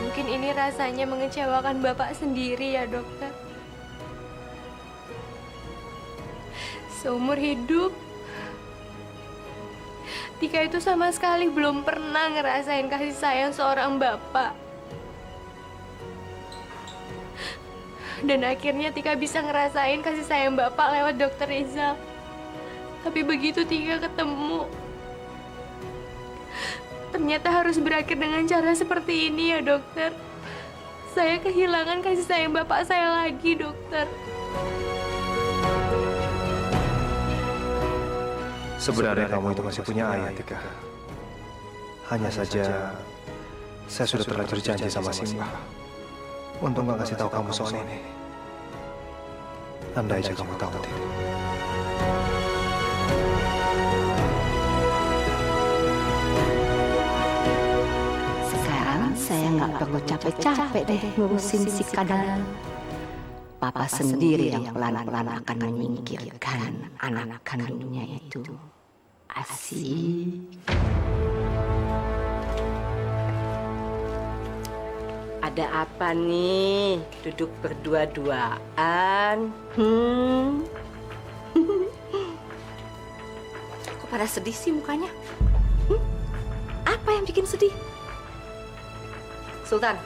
Mungkin ini rasanya mengecewakan bapak sendiri ya, dokter. Seumur hidup, Tika itu sama sekali belum pernah ngerasain kasih sayang seorang bapak. Dan akhirnya Tika bisa ngerasain kasih sayang bapak lewat Dokter Rizal. Tapi begitu Tika ketemu, ternyata harus berakhir dengan cara seperti ini ya, dokter. Saya kehilangan kasih sayang bapak saya lagi, dokter. Sebenarnya kamu itu masih punya ayah, Tika. Hanya saja, saya sudah terlanjur janji sama Simba untuk nggak kasih tahu kamu soal ini. Andai aja kamu tahu, Tika. Sekarang saya nggak perlu capek-capek deh ngurusin si Kadal. Papa sendiri yang pelan-pelan akan menyingkirkan anak kandungnya itu. Asik. Ada apa nih? Duduk berdua-duaan. Kok pada sedih sih mukanya? Apa yang bikin sedih? Sultan,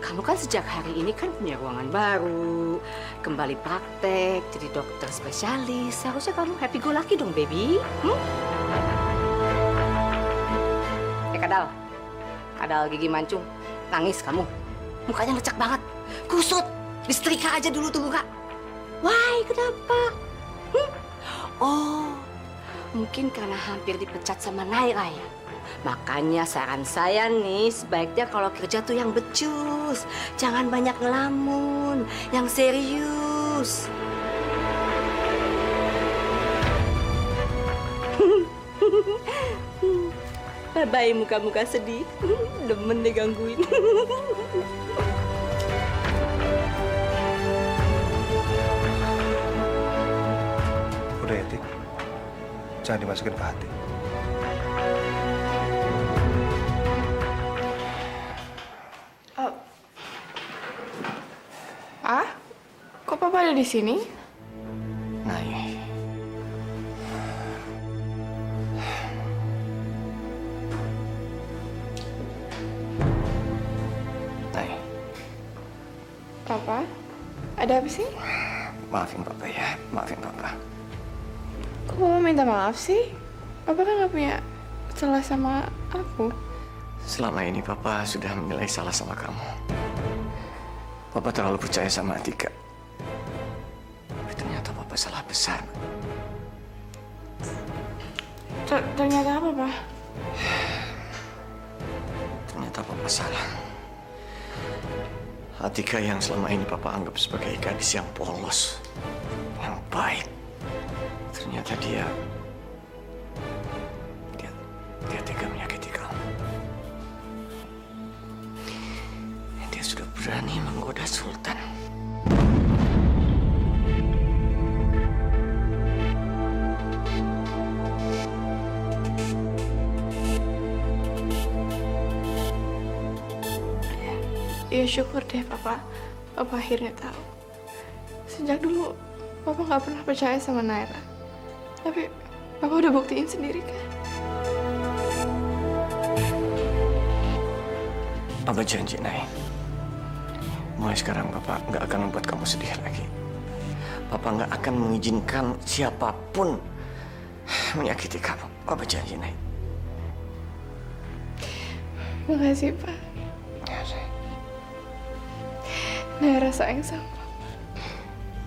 kamu kan sejak hari ini kan punya ruangan baru, kembali praktek, jadi dokter spesialis. Seharusnya kamu happy go lucky dong, baby. Kadal gigi mancung, nangis kamu. Mukanya lecek banget, kusut. Disetrika aja dulu tuh muka. Why, kenapa? Oh, mungkin karena hampir dipecat sama Naira ya. Makanya saran saya nih, sebaiknya kalau kerja tuh yang becus. Jangan banyak ngelamun, yang serius. Bye-bye muka-muka sedih. Demen deh gangguin. Udah ya, Tik. Jangan dimasukin ke hati. Kok papa ada di sini? Nay. Nay. Papa, ada apa sih? Maafin papa ya, maafin papa. Kok papa minta maaf sih? Papa kan nggak punya salah sama aku. Selama ini papa sudah menilai salah sama kamu. Papa terlalu percaya sama Atika. Tapi ternyata papa salah besar. Ternyata apa, Pak? Ternyata papa salah. Atika yang selama ini papa anggap sebagai gadis yang polos, yang baik. Ternyata dia tega menyakiti kamu. Dia sudah berani menggoda Sultan. Ya syukur deh Papa. Papa akhirnya tahu. Sejak dulu Papa nggak pernah percaya sama Naira. Tapi Papa udah buktiin sendiri kan. Papa janji, Nay. Mulai sekarang Papa nggak akan membuat kamu sedih lagi. Papa nggak akan mengizinkan siapapun menyakiti kamu. Papa janji, Nay. Makasih, Pak. Ya, sayang. Naira sayang sama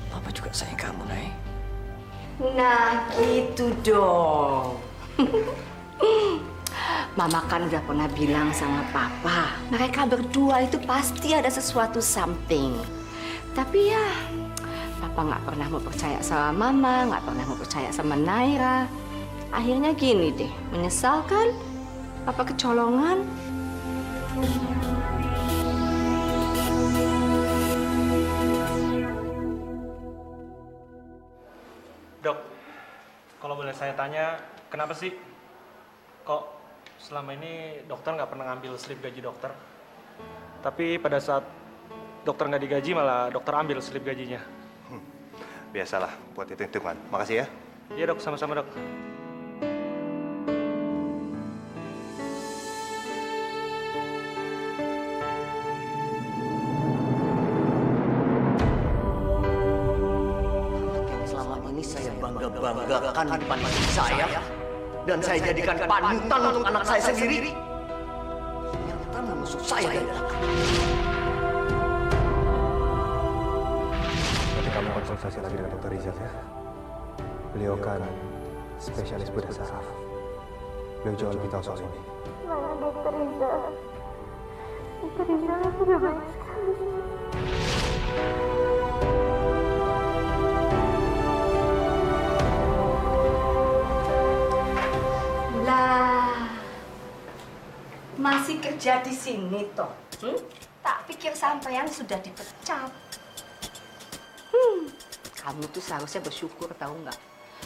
Papa juga sayang kamu, Nay. Nah, gitu dong. Mama kan udah pernah bilang sama Papa, mereka berdua itu pasti ada sesuatu something. Tapi ya, Papa nggak pernah mau percaya sama Mama, nggak pernah mau percaya sama Naira. Akhirnya gini deh, menyesal kan? Papa kecolongan. Dok, kalau boleh saya tanya, kenapa sih kok selama ini dokter nggak pernah ngambil slip gaji dokter? Tapi pada saat dokter nggak digaji malah dokter ambil slip gajinya. Biasalah buat hitung-hitungan. Makasih ya. Iya dok, sama-sama dok. Selama ini saya bangga-banggakan di depan istri saya. Dan saya jadikan panutan untuk anak saya sendiri. Ternyata menusuk saya dari belakang. Nanti kamu konsultasi lagi dengan Dr. Rizal ya. Beliau kan spesialis bedah saraf. Beliau jauh lebih tahu soal ini. Mana Dokter Rizal? Dokter Rizal sudah baik sekali. Lah, masih kerja di sini toh? Tak pikir sampean sudah dipecat. Kamu tuh seharusnya bersyukur tahu nggak?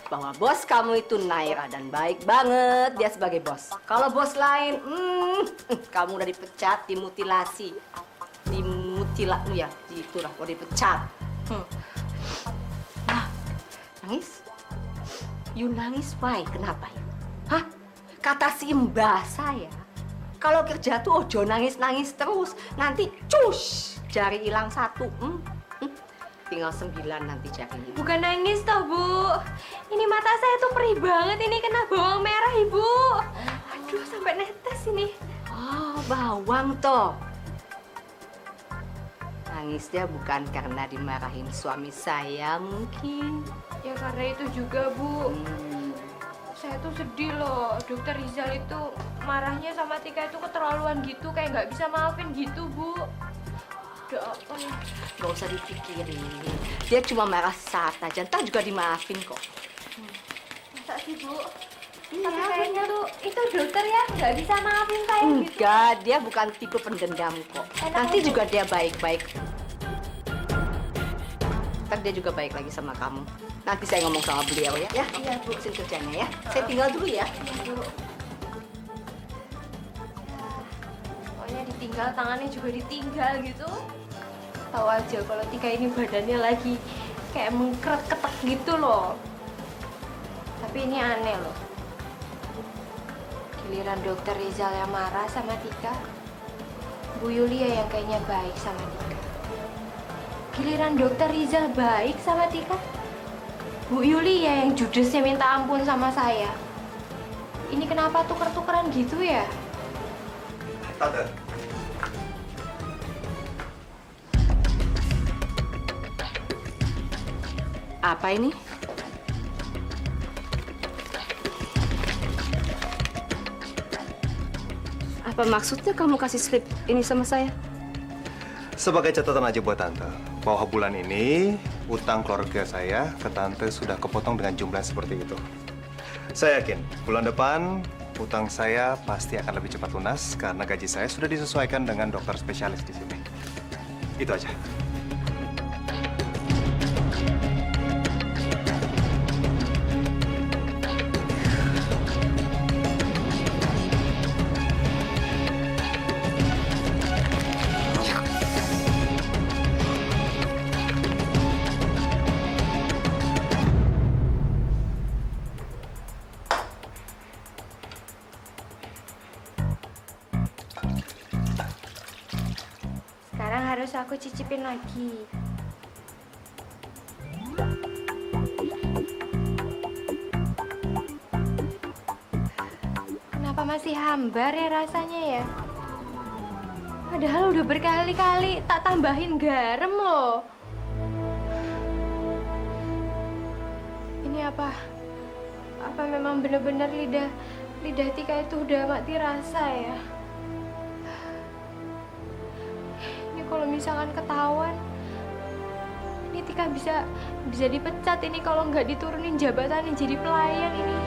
Bahwa bos kamu itu Naira dan baik banget dia sebagai bos. Kalau bos lain, kamu udah dipecat, dimutilasi, ya, itulah, udah dipecat. Nah, nangis? You nangis why? Kenapa ya? Hah? Kata si mbah saya, kalau kerja tuh ojo nangis-nangis terus, nanti cus, jari hilang satu. Tinggal 9 nanti jarinya. Bukan nangis toh, Bu. Ini mata saya tuh perih banget, ini kena bawang merah, Ibu. Aduh, sampai netes ini. Oh, bawang toh. Nangisnya bukan karena dimarahin suami saya mungkin. Ya karena itu juga, Bu. Saya tuh sedih loh, Dokter Rizal itu marahnya sama Tika itu keterlaluan gitu, kayak nggak bisa maafin gitu, Bu. Udah apa ya? Gak usah dipikirin, dia cuma marah saat aja, ntar juga dimaafin kok. Masa sih, Bu? Iya, Tapi kayaknya tuh, itu dokter ya nggak bisa maafin saya gitu. Enggak, dia bukan tipe pendendam kok. Nanti juga dia baik-baik. Ntar dia juga baik lagi sama kamu. Nanti saya ngomong sama beliau ya. Ya, iya Bu, urusin kerjanya ya. Saya tinggal dulu ya. Pokoknya ditinggal, tangannya juga ditinggal gitu. Tahu aja kalau Tika ini badannya lagi kayak mengkeret ketek gitu loh. Tapi ini aneh loh. Giliran Dokter Rizal yang marah sama Tika, Bu Yulia yang kayaknya baik sama Tika. Giliran Dokter Rizal baik sama Tika, Bu Yulia yang judesnya minta ampun sama saya. Ini kenapa tuker-tukeran gitu ya? Tante. Apa ini? Apa maksudnya kamu kasih slip ini sama saya? Sebagai catatan aja buat Tante, bahwa bulan ini utang keluarga saya ke Tante sudah kepotong dengan jumlah seperti itu. Saya yakin bulan depan utang saya pasti akan lebih cepat lunas karena gaji saya sudah disesuaikan dengan dokter spesialis di sini. Itu aja. Sekarang harus aku cicipin lagi. Kenapa masih hambar ya rasanya ya? Padahal udah berkali-kali tak tambahin garam loh. Ini apa? Apa memang benar-benar lidah Tika itu udah mati rasa ya? Ini kalau misalkan ketahuan, ini Tika bisa dipecat ini kalau nggak diturunin jabatannya jadi pelayan ini.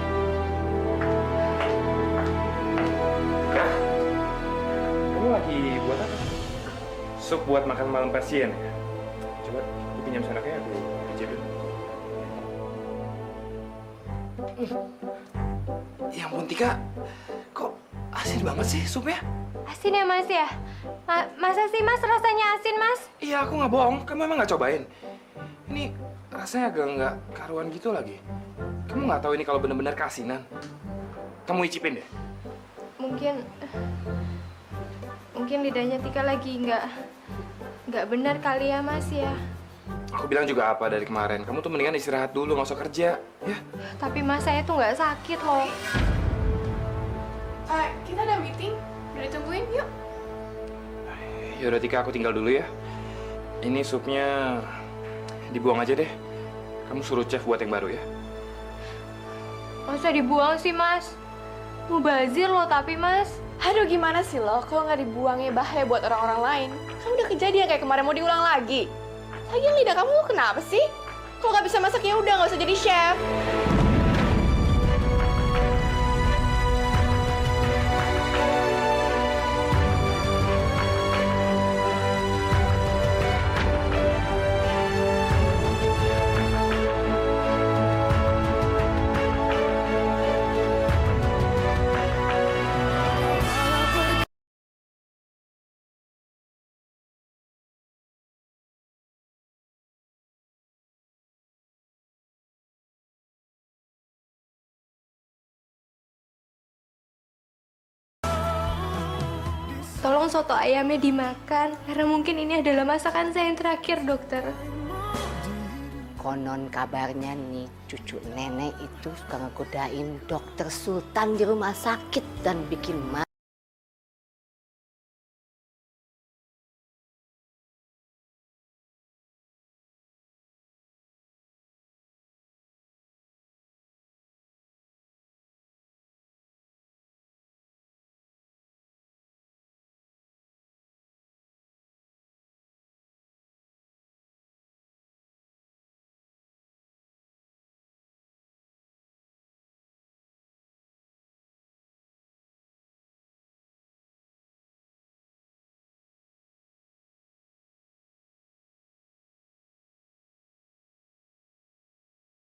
Kamu lagi buat apa? Sup buat makan malam pasien ya? Coba aku pinjam sanaknya, aku ijin dulu. Ya ampun Tika, kok asin banget sih supnya? Asin ya Mas ya? Masa sih Mas rasanya asin Mas? Iya aku nggak bohong, kamu emang nggak cobain? Ini rasanya agak nggak karuan gitu lagi. Kamu nggak tahu ini kalau benar-benar keasinan? Kamu icipin deh. Mungkin lidahnya Tika lagi nggak benar kali ya Mas ya. Aku bilang juga apa dari kemarin, kamu tuh mendingan istirahat dulu, nggak usah kerja, ya? Tapi Mas saya tuh nggak sakit loh. Kita ada meeting, udah ditungguin, yuk. Yaudah Tika, aku tinggal dulu ya. Ini supnya dibuang aja deh. Kamu suruh chef buat yang baru ya. Masa dibuang sih Mas? Mubazir loh tapi Mas. Aduh gimana sih lo, kalau nggak dibuangnya bahaya buat orang-orang lain. Kamu udah kejadian kayak kemarin mau diulang lagi. Lagian lidah kamu kenapa sih? Kalau nggak bisa masak ya udah nggak usah jadi chef. Tolong soto ayamnya dimakan, karena mungkin ini adalah masakan saya yang terakhir, dokter. Konon kabarnya nih, cucu nenek itu suka ngegodain dokter Sultan di rumah sakit dan bikin